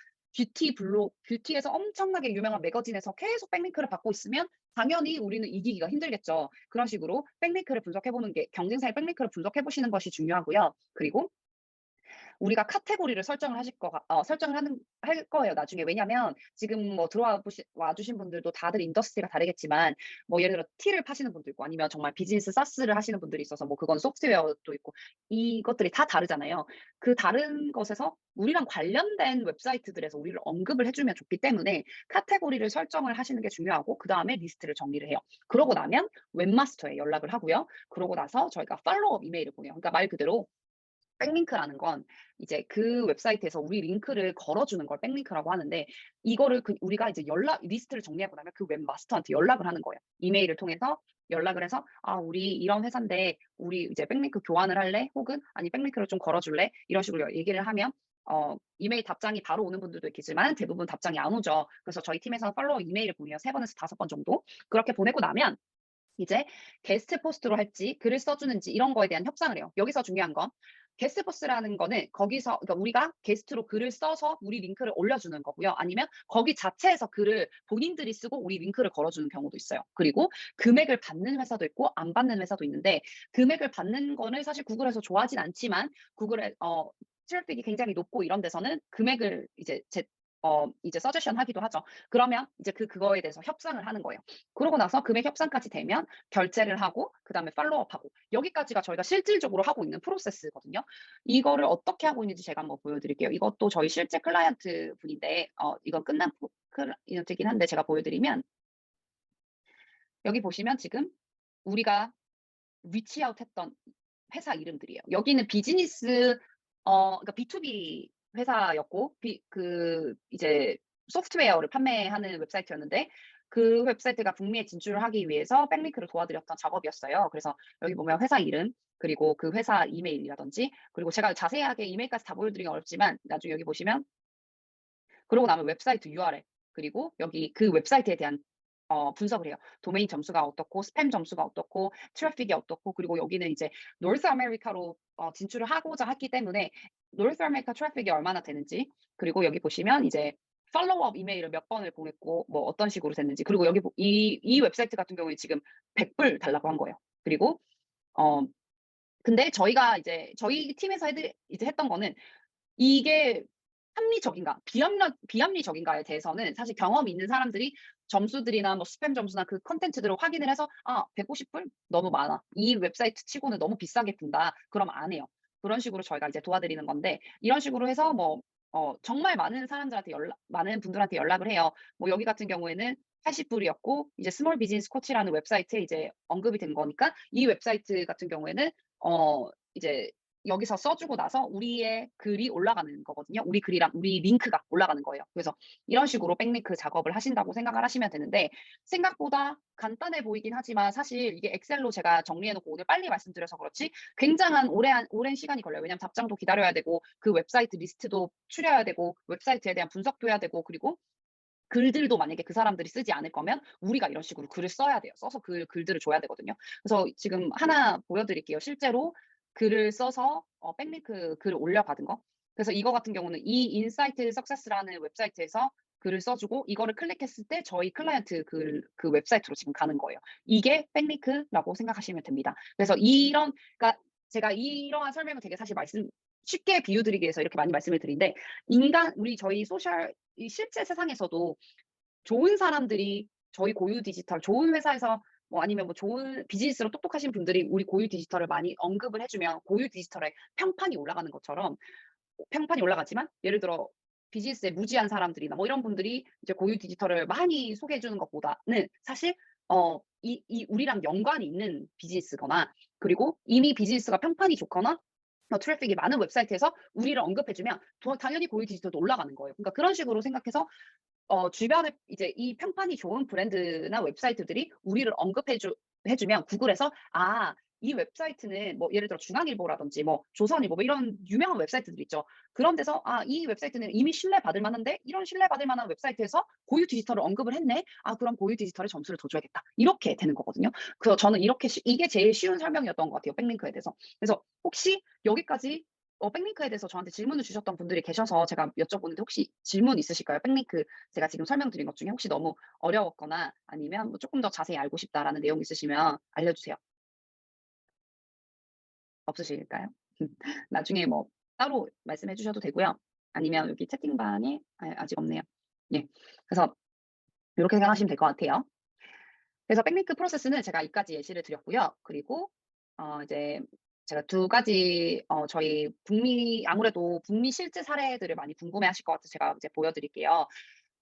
뷰티에서 엄청나게 유명한 매거진에서 계속 백링크를 받고 있으면 당연히 우리는 이기기가 힘들겠죠. 그런 식으로 백링크를 분석해보는 게 경쟁사의 백링크를 분석해보시는 것이 중요하고요. 그리고 우리가 카테고리를 설정을 할 거예요, 나중에. 왜냐면 지금 뭐 와 주신 분들도 다들 인더스트리가 다르겠지만 뭐 예를 들어 티를 파시는 분도 있고 아니면 정말 비즈니스 사스를 하시는 분들이 있어서 뭐 그건 소프트웨어도 있고 이것들이 다 다르잖아요. 그 다른 것에서 우리랑 관련된 웹사이트들에서 우리를 언급을 해 주면 좋기 때문에 카테고리를 설정을 하시는 게 중요하고 그다음에 리스트를 정리를 해요. 그러고 나면 웹마스터에 연락을 하고요. 그러고 나서 저희가 팔로우업 이메일을 보내요. 그러니까 말 그대로 백링크라는 건 이제 그 웹사이트에서 우리 링크를 걸어주는 걸 백링크라고 하는데 이거를 우리가 이제 리스트를 정리하고 나면 그 웹마스터한테 연락을 하는 거예요. 이메일을 통해서 연락을 해서 우리 이런 회사인데 우리 이제 백링크 교환을 할래? 혹은 아니 백링크를 좀 걸어줄래? 이런 식으로 얘기를 하면 이메일 답장이 바로 오는 분들도 있겠지만 대부분 답장이 안 오죠. 그래서 저희 팀에서는 팔로우 이메일을 보내요. 3번에서 5번 정도. 그렇게 보내고 나면 이제 게스트 포스트로 할지 글을 써주는지 이런 거에 대한 협상을 해요. 여기서 중요한 건 게스트버스라는 거는 거기서 그러니까 우리가 게스트로 글을 써서 우리 링크를 올려주는 거고요. 아니면 거기 자체에서 글을 본인들이 쓰고 우리 링크를 걸어주는 경우도 있어요. 그리고 금액을 받는 회사도 있고 안 받는 회사도 있는데 금액을 받는 거는 사실 구글에서 좋아하진 않지만 구글에 트래픽이 굉장히 높고 이런 데서는 금액을 이제 서제션 하기도 하죠. 그러면 이제 그거에 대해서 협상을 하는 거예요. 그러고 나서 금액 협상까지 되면 결제를 하고 그다음에 팔로우업하고 여기까지가 저희가 실질적으로 하고 있는 프로세스거든요. 이거를 어떻게 하고 있는지 제가 한번 보여드릴게요. 이것도 저희 실제 클라이언트 분인데 이건 끝난 클라이언트긴 한데 제가 보여드리면 여기 보시면 지금 우리가 리치아웃 했던 회사 이름들이에요. 여기는 비즈니스 그러니까 B2B 회사였고 이제 소프트웨어를 판매하는 웹사이트였는데 그 웹사이트가 북미에 진출을 하기 위해서 백링크를 도와드렸던 작업이었어요. 그래서 여기 보면 회사 이름 그리고 그 회사 이메일이라든지 그리고 제가 자세하게 이메일까지 다 보여드리긴 어렵지만 나중에 여기 보시면 그러고 나면 웹사이트 URL 그리고 여기 그 웹사이트에 대한 분석을 해요. 도메인 점수가 어떻고 스팸 점수가 어떻고 트래픽이 어떻고 그리고 여기는 이제 노스 아메리카로 진출을 하고자 했기 때문에 노스 아메리카 트래픽이 얼마나 되는지 그리고 여기 보시면 이제 팔로우업 이메일을 몇 번을 보냈고 뭐 어떤 식으로 됐는지 그리고 여기 이 웹사이트 같은 경우에 지금 100불 달라고 한 거예요. 그리고 근데 저희가 이제 저희 팀에서 이제 했던 거는 이게 합리적인가 비합리적인가에 대해서는 사실 경험이 있는 사람들이 점수들이나 뭐 스팸 점수나 그 콘텐츠들을 확인을 해서 150불 너무 많아. 이 웹사이트 치고는 너무 비싸게 푼다. 그럼 안 해요. 그런 식으로 저희가 이제 도와드리는 건데 이런 식으로 해서 뭐 정말 많은 분들한테 연락을 해요. 뭐 여기 같은 경우에는 80불이었고 이제 스몰 비즈니스 코치라는 웹사이트에 이제 언급이 된 거니까 이 웹사이트 같은 경우에는 이제 여기서 써주고 나서 우리의 글이 올라가는 거거든요. 우리 글이랑 우리 링크가 올라가는 거예요. 그래서 이런 식으로 백링크 작업을 하신다고 생각을 하시면 되는데 생각보다 간단해 보이긴 하지만 사실 이게 엑셀로 제가 정리해놓고 오늘 빨리 말씀드려서 그렇지 굉장한 오랜 시간이 걸려요. 왜냐하면 답장도 기다려야 되고 그 웹사이트 리스트도 추려야 되고 웹사이트에 대한 분석도 해야 되고 그리고 글들도 만약에 그 사람들이 쓰지 않을 거면 우리가 이런 식으로 글을 써야 돼요. 써서 글들을 줘야 되거든요. 그래서 지금 하나 보여드릴게요. 실제로 글을 써서 백링크 글을 올려받은 거. 그래서 이거 같은 경우는 이 인사이트 석세스라는 웹사이트에서 글을 써주고 이거를 클릭했을 때 저희 클라이언트 그 웹사이트로 지금 가는 거예요. 이게 백링크라고 생각하시면 됩니다. 그래서 그러니까 제가 이러한 설명을 되게 사실 쉽게 비유드리기 위해서 이렇게 많이 말씀을 드리는데 저희 이 실제 세상에서도 좋은 사람들이 저희 고유 디지털 좋은 회사에서 뭐 아니면 뭐 좋은 비즈니스로 똑똑하신 분들이 우리 고유 디지털을 많이 언급을 해주면 고유 디지털의 평판이 올라가는 것처럼 평판이 올라가지만 예를 들어 비즈니스에 무지한 사람들이나 뭐 이런 분들이 이제 고유 디지털을 많이 소개해 주는 것보다는 사실 우리랑 연관이 있는 비즈니스거나 그리고 이미 비즈니스가 평판이 좋거나 트래픽이 많은 웹사이트에서 우리를 언급해주면 당연히 고유 디지털도 올라가는 거예요. 그러니까 그런 식으로 생각해서 주변에 이제 이 평판이 좋은 브랜드나 웹사이트들이 우리를 해주면 구글에서 이 웹사이트는 뭐 예를 들어 중앙일보라든지 뭐 조선일보 뭐 이런 유명한 웹사이트들 있죠. 그런 데서 이 웹사이트는 이미 신뢰받을 만한데 이런 신뢰받을 만한 웹사이트에서 고유 디지털을 언급을 했네. 그럼 고유 디지털에 점수를 더 줘야겠다. 이렇게 되는 거거든요. 그래서 저는 이게 제일 쉬운 설명이었던 것 같아요. 백링크에 대해서. 그래서 혹시 여기까지 백링크에 대해서 저한테 질문을 주셨던 분들이 계셔서 제가 여쭤보는데 혹시 질문 있으실까요? 백링크 제가 지금 설명드린 것 중에 혹시 너무 어려웠거나 아니면 뭐 조금 더 자세히 알고 싶다라는 내용 있으시면 알려주세요. 없으실까요? 나중에 뭐 따로 말씀해 주셔도 되고요. 아니면 여기 채팅방에 아직 없네요. 예. 그래서 이렇게 생각하시면 될 것 같아요. 그래서 백링크 프로세스는 제가 이까지 예시를 드렸고요. 그리고 이제 제가 두 가지 저희 아무래도 북미 실제 사례들을 많이 궁금해하실 것 같아서 제가 이제 보여드릴게요.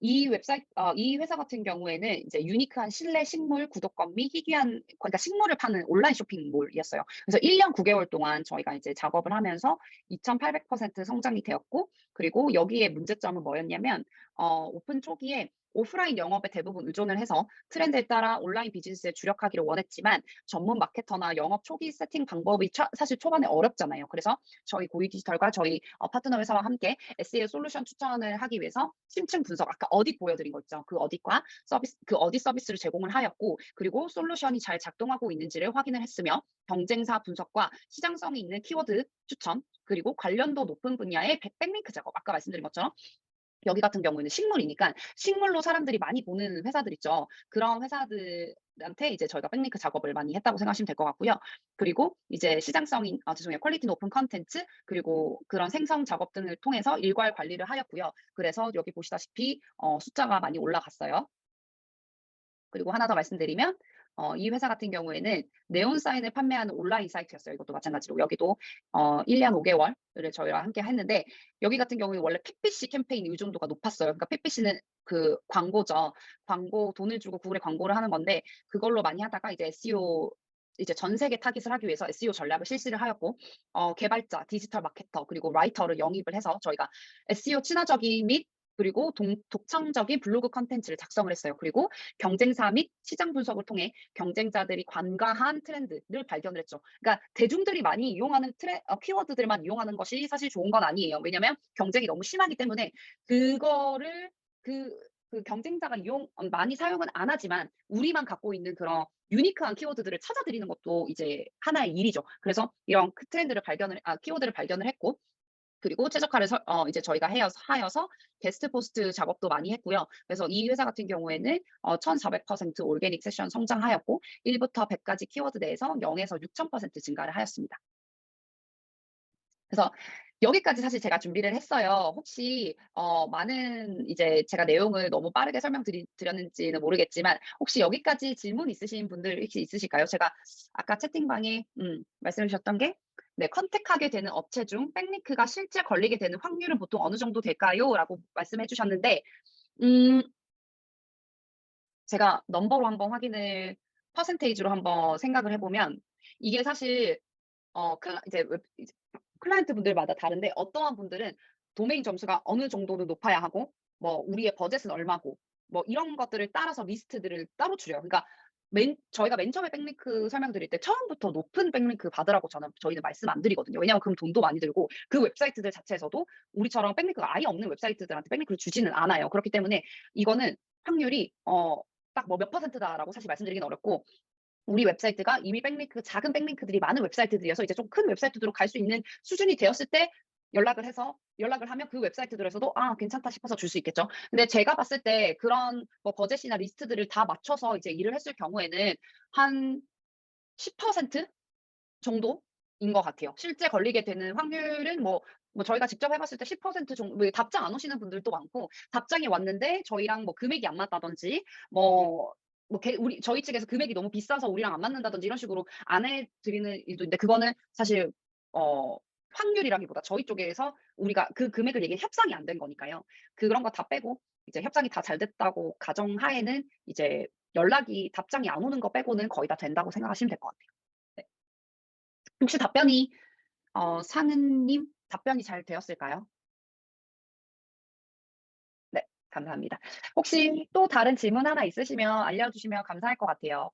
이 회사 같은 경우에는 이제 유니크한 실내 식물 구독권 및 희귀한 그러니까 식물을 파는 온라인 쇼핑몰이었어요. 그래서 1년 9개월 동안 저희가 이제 작업을 하면서 2,800% 성장이 되었고 그리고 여기에 문제점은 뭐였냐면 오픈 초기에 오프라인 영업에 대부분 의존을 해서 트렌드에 따라 온라인 비즈니스에 주력하기를 원했지만 전문 마케터나 영업 초기 세팅 방법이 사실 초반에 어렵잖아요. 그래서 저희 고유 디지털과 저희 파트너 회사와 함께 SEO 솔루션 추천을 하기 위해서 심층 분석, 아까 어딧 보여드린 거 있죠. 그 어딧과 서비스, 그 어딧 서비스를 제공을 하였고, 그리고 솔루션이 잘 작동하고 있는지를 확인을 했으며, 경쟁사 분석과 시장성이 있는 키워드 추천, 그리고 관련도 높은 분야의 백링크 작업, 아까 말씀드린 것처럼 여기 같은 경우에는 식물이니까 식물로 사람들이 많이 보는 회사들 있죠. 그런 회사들한테 이제 저희가 백링크 작업을 많이 했다고 생각하시면 될 것 같고요. 그리고 이제 시장성인 죄송해요. 퀄리티 높은 컨텐츠 그리고 그런 생성 작업 등을 통해서 일괄 관리를 하였고요. 그래서 여기 보시다시피 숫자가 많이 올라갔어요. 그리고 하나 더 말씀드리면 이 회사 같은 경우에는 네온 사인을 판매하는 온라인 사이트였어요. 이것도 마찬가지로 여기도 1년 5개월을 저희랑 함께 했는데 여기 같은 경우에 원래 PPC 캠페인 의존도가 높았어요. 그러니까 PPC는 그 광고죠. 광고 돈을 주고 구글에 광고를 하는 건데 그걸로 많이 하다가 이제 SEO 이제 전 세계 타깃을 하기 위해서 SEO 전략을 실시를 하였고 개발자, 디지털 마케터 그리고 라이터를 영입을 해서 저희가 SEO 친화적인 및 그리고 독창적인 블로그 컨텐츠를 작성을 했어요. 그리고 경쟁사 및 시장 분석을 통해 경쟁자들이 관과한 트렌드를 발견을 했죠. 그러니까 대중들이 많이 이용하는 키워드들만 이용하는 것이 사실 좋은 건 아니에요. 왜냐하면 경쟁이 너무 심하기 때문에 그거를 그 경쟁자가 많이 사용은 안 하지만 우리만 갖고 있는 그런 유니크한 키워드들을 찾아드리는 것도 이제 하나의 일이죠. 그래서 이런 키워드를 발견을 했고 그리고 최적화를 이제 저희가 하여서 게스트 포스트 작업도 많이 했고요. 그래서 이 회사 같은 경우에는 1400% 올게닉 세션 성장하였고 1부터 100까지 키워드 내에서 0에서 6000% 증가를 하였습니다. 그래서 여기까지 사실 제가 준비를 했어요. 혹시 많은 이제 제가 내용을 너무 빠르게 드렸는지는 모르겠지만 혹시 여기까지 질문 있으신 분들 혹시 있으실까요? 제가 아까 채팅방에 말씀해 주셨던 게 네, 컨택하게 되는 업체 중 백링크가 실제 걸리게 되는 확률은 보통 어느 정도 될까요? 라고 말씀해 주셨는데 음 제가 넘버로 한번 확인을 퍼센테이지로 한번 생각을 해 보면 이게 사실 이제 클라이언트 분들마다 다른데 어떠한 분들은 도메인 점수가 어느 정도는 높아야 하고 뭐 우리의 버젯은 얼마고 뭐 이런 것들을 따라서 리스트들을 따로 줄여요. 그러니까 저희가 맨 처음에 백링크 설명드릴 때 처음부터 높은 백링크 받으라고 저희는 말씀 안 드리거든요. 왜냐하면 그럼 돈도 많이 들고 그 웹사이트들 자체에서도 우리처럼 백링크가 아예 없는 웹사이트들한테 백링크를 주지는 않아요. 그렇기 때문에 이거는 확률이 딱 뭐 몇 퍼센트다라고 사실 말씀드리기는 어렵고 우리 웹사이트가 이미 작은 백링크들이 많은 웹사이트들이어서 이제 좀 큰 웹사이트로 갈 수 있는 수준이 되었을 때 연락을 하면 그 웹사이트들에서도 '아 괜찮다.' 싶어서 줄 수 있겠죠. 근데 제가 봤을 때 그런 뭐 버젯이나 리스트들을 다 맞춰서 이제 일을 했을 경우에는 한 10% 정도인 것 같아요. 실제 걸리게 되는 확률은 뭐 저희가 직접 해 봤을 때 10% 정도 답장 안 오시는 분들도 많고 답장이 왔는데 저희랑 뭐 금액이 안 맞다든지 저희 측에서 금액이 너무 비싸서 우리랑 안 맞는다든지 이런 식으로 안 해 드리는 일도 있는데 그거는 사실 어 확률이라기보다 저희 쪽에서 우리가 그 금액을 얘기해 협상이 안 된 거니까요. 그런 거 다 빼고 이제 협상이 다 잘 됐다고 가정하에는 이제 답장이 안 오는 거 빼고는 거의 다 된다고 생각하시면 될 것 같아요. 네. 혹시 상은님 답변이 잘 되었을까요? 네. 감사합니다. 혹시 또 다른 질문 하나 있으시면 알려주시면 감사할 것 같아요.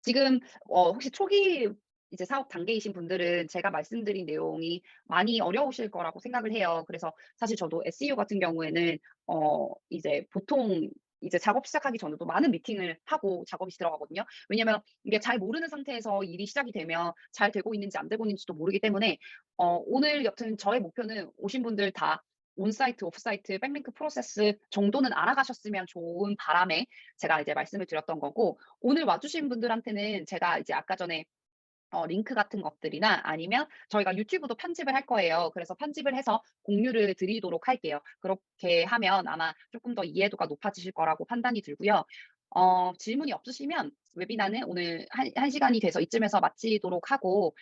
지금 혹시 초기 이제 사업 단계이신 분들은 제가 말씀드린 내용이 많이 어려우실 거라고 생각을 해요. 그래서 사실 저도 SEO 같은 경우에는 이제 보통 이제 작업 시작하기 전에도 많은 미팅을 하고 작업이 들어가거든요. 왜냐면 이게 잘 모르는 상태에서 일이 시작이 되면 잘 되고 있는지 안 되고 있는지도 모르기 때문에 오늘 여튼 저의 목표는 오신 분들 다 온사이트, 오프사이트, 백링크 프로세스 정도는 알아가셨으면 좋은 바람에 제가 이제 말씀을 드렸던 거고 오늘 와 주신 분들한테는 제가 이제 아까 전에 링크 같은 것들이나 아니면 저희가 유튜브도 편집을 할 거예요. 그래서 편집을 해서 공유를 드리도록 할게요. 그렇게 하면 아마 조금 더 이해도가 높아지실 거라고 판단이 들고요. 질문이 없으시면 웨비나는 오늘 한 시간이 돼서 이쯤에서 마치도록 하고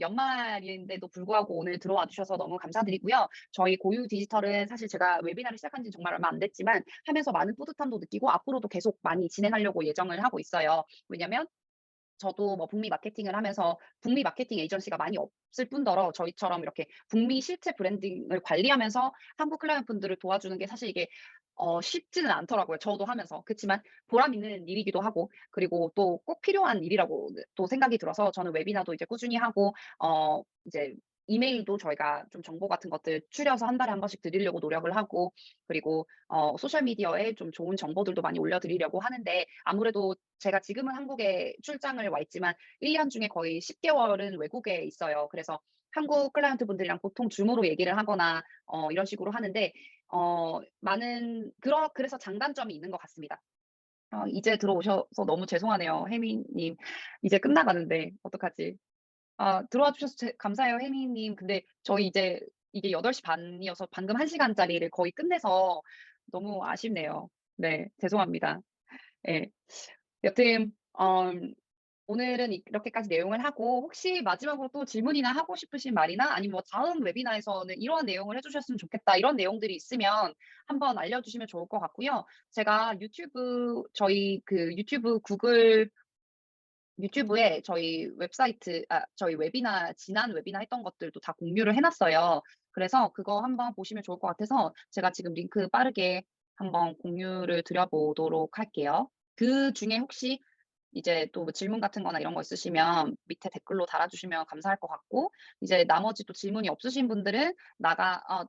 연말인데도 불구하고 오늘 들어와 주셔서 너무 감사드리고요. 저희 고유 디지털은 사실 제가 웨비나를 시작한 지는 정말 얼마 안 됐지만 하면서 많은 뿌듯함도 느끼고 앞으로도 계속 많이 진행하려고 예정을 하고 있어요. 왜냐면 저도 뭐 북미 마케팅을 하면서 북미 마케팅 에이전시가 많이 없을 뿐더러 저희처럼 이렇게 북미 실체 브랜딩을 관리하면서 한국 클라이언트분들을 도와주는 게 사실 이게 쉽지는 않더라고요, 저도 하면서. 그치만 보람 있는 일이기도 하고 그리고 또 꼭 필요한 일이라고 또 생각이 들어서 저는 웨비나도 이제 꾸준히 하고 이제 이메일도 저희가 좀 정보 같은 것들 추려서 한 달에 한 번씩 드리려고 노력을 하고 그리고 소셜 미디어에 좀 좋은 정보들도 많이 올려 드리려고 하는데 아무래도 제가 지금은 한국에 출장을 와 있지만 1년 중에 거의 10 개월은 외국에 있어요. 그래서 한국 클라이언트 분들이랑 보통 줌으로 얘기를 하거나 이런 식으로 하는데 많은 그래서 장단점이 있는 것 같습니다. 이제 들어오셔서 너무 죄송하네요, 혜미 님. 이제 끝나가는데 어떡하지? 들어와 주셔서 감사해요, 혜미 님. 근데 저희 이제 이게 8시 반 이어서 방금 1 시간짜리를 거의 끝내서 너무 아쉽네요. 네. 죄송합니다. 예. 여튼 오늘은 이렇게까지 내용을 하고 혹시 마지막으로 또 질문이나 하고 싶으신 말이나 아니면 뭐 "다음 웨비나에서는 이러한 내용을 해 주셨으면 좋겠다." 이런 내용들이 있으면 한번 알려주시면 좋을 것 같고요. 제가 저희 그 유튜브에 저희 웹사이트 저희 웨비나 지난 웨비나 했던 것들도 다 공유를 해 놨어요. 그래서 그거 한번 보시면 좋을 것 같아서 제가 지금 링크 빠르게 한번 공유를 드려 보도록 할게요. 그중에 혹시 이제 또 뭐 질문 같은 거나 이런 거 있으시면 밑에 댓글로 달아주시면 감사할 것 같고 이제 나머지 또 질문이 없으신 분들은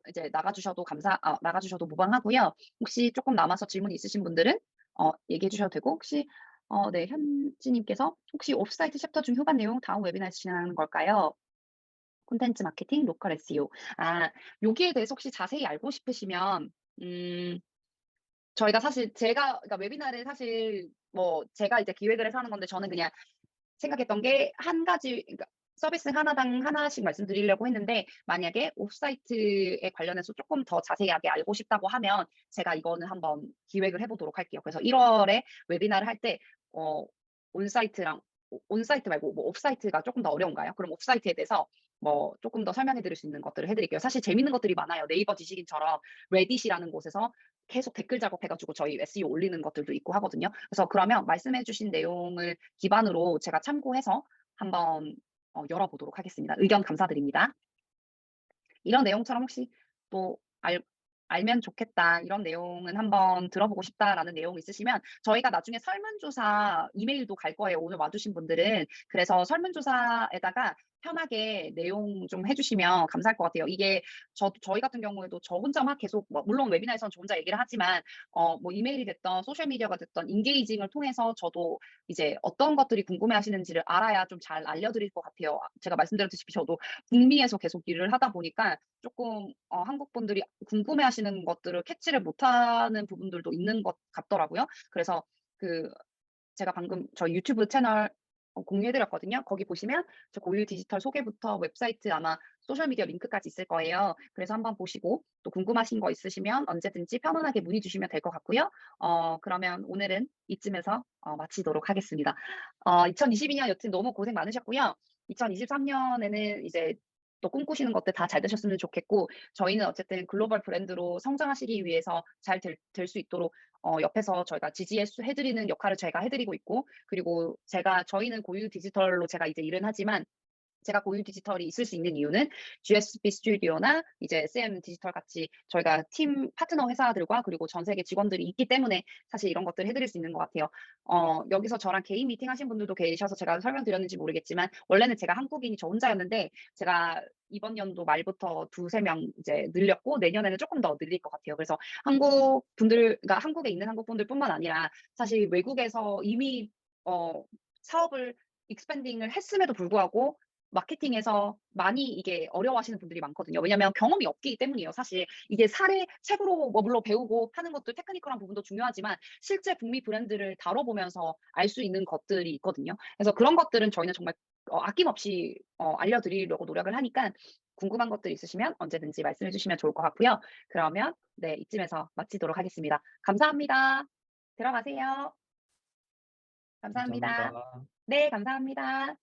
이제 나가 주셔도 무방하고요. 혹시 쪼끔 남아서 질문이 있으신 분들은 얘기해 주셔도 되고 혹시 네 현지 님께서 "혹시 오프사이트 챕터 중 후반 내용 다음 웨비나에서 진행하는 걸까요? 콘텐츠 마케팅, 로컬 SEO." 여기에 대해서 혹시 자세히 알고 싶으시면 음 저희가 사실 그러니까 웨비나를 사실 뭐 제가 이제 기획을 해서 하는 건데 저는 그냥 생각했던 게 한 가지 그러니까 서비스 하나당 하나씩 말씀드리려고 했는데 만약에 오프사이트에 관련해서 쪼끔 더 자세하게 알고 싶다고 하면 제가 이거는 한번 기획을 해 보도록 할게요. 그래서 1 월에 웨비나를 할 때 어 온사이트랑 온사이트 말고 뭐 오프사이트가 쪼끔 더 어려운가요? 그럼 오프사이트에 대해서 뭐 쪼끔 더 설명해 드릴 수 있는 것들을 해 드릴게요. 사실 재밌는 것들이 많아요. 네이버 지식인처럼 레딧이라는 곳에서 계속 댓글 작업해 가지고 저희 SEO 올리는 것들도 있고 하거든요. 그래서 그러면 말씀해 주신 내용을 기반으로 제가 참고해서 한번 열어 보도록 하겠습니다. 의견 감사드립니다. 이런 내용처럼 혹시 또 알면 좋겠다. 이런 내용은 한번 들어보고 싶다라는 내용 있으시면 저희가 나중에 설문조사 이메일도 갈 거예요, 오늘 와 주신 분들은. 그래서 설문조사에다가 편하게 내용 좀 해 주시면 감사할 것 같아요. 이게 저희 같은 경우에도 저 혼자 막 계속 뭐 물론 웨비나에서는 저 혼자 얘기를 하지만 뭐 이메일이 됐든 소셜 미디어가 됐든 인게이징을 통해서 저도 이제 어떤 것들이 궁금해하시는지를 알아야 좀 잘 알려 드릴 것 같아요. 제가 말씀드렸다시피 저도 북미에서 계속 일을 하다 보니까 쪼끔 한국 분들이 궁금해하시는 것들을 캐치를 못하는 부분들도 있는 것 같더라고요. 그래서 그 제가 방금 저희 유튜브 채널 공유해 드렸거든요. 거기 보시면 저 고유 디지털 소개부터 웹사이트 아마 소셜 미디어 링크까지 있을 거예요. 그래서 한번 보시고 또 궁금하신 거 있으시면 언제든지 편안하게 문의 주시면 될 것 같고요. 그러면 오늘은 이쯤에서 마치도록 하겠습니다. 2022년 여튼 너무 고생 많으셨고요. 2023 년에는 이제 또 꿈꾸시는 것들 다 잘 되셨으면 좋겠고 저희는 어쨌든 글로벌 브랜드로 성장하시기 위해서 잘 될 수 있도록 옆에서 저희가 지지해 드리는 역할을 제가 해 드리고 있고 그리고 저희는 고유 디지털로 제가 이제 일은 하지만 제가 고유 디지털이 있을 수 있는 이유는 GSP 스튜디오나 이제 SM 디지털 같이 저희가 팀 파트너 회사들과 그리고 전 세계 직원들이 있기 때문에 사실 이런 것들을 해 드릴 수 있는 것 같아요. 여기서 저랑 개인 미팅 하신 분들도 계셔서 제가 설명드렸는지 모르겠지만 원래는 제가 한국인이 저 혼자였는데 제가 이번 연도 말부터 2-3명 이제 늘렸고 내년에는 쪼끔 더 늘릴 것 같아요. 그래서 그러니까 한국에 있는 한국 분들뿐만 아니라 사실 외국에서 이미 사업을 익스팬딩을 했음에도 불구하고 마케팅에서 많이 이게 어려워하시는 분들이 많거든요. 왜냐면 경험이 없기 때문이에요, 사실. 이게 책으로 뭐 물론 배우고 하는 것도 테크니컬한 부분도 중요하지만 실제 북미 브랜드를 다뤄보면서 알 수 있는 것들이 있거든요. 그래서 그런 것들은 저희는 정말 아낌없이 알려드리려고 노력을 하니까 궁금한 것들 있으시면 언제든지 말씀해 주시면 좋을 것 같고요. 그러면 네 이쯤에서 마치도록 하겠습니다. 감사합니다. 들어가세요. 감사합니다. 감사합니다. 네 감사합니다.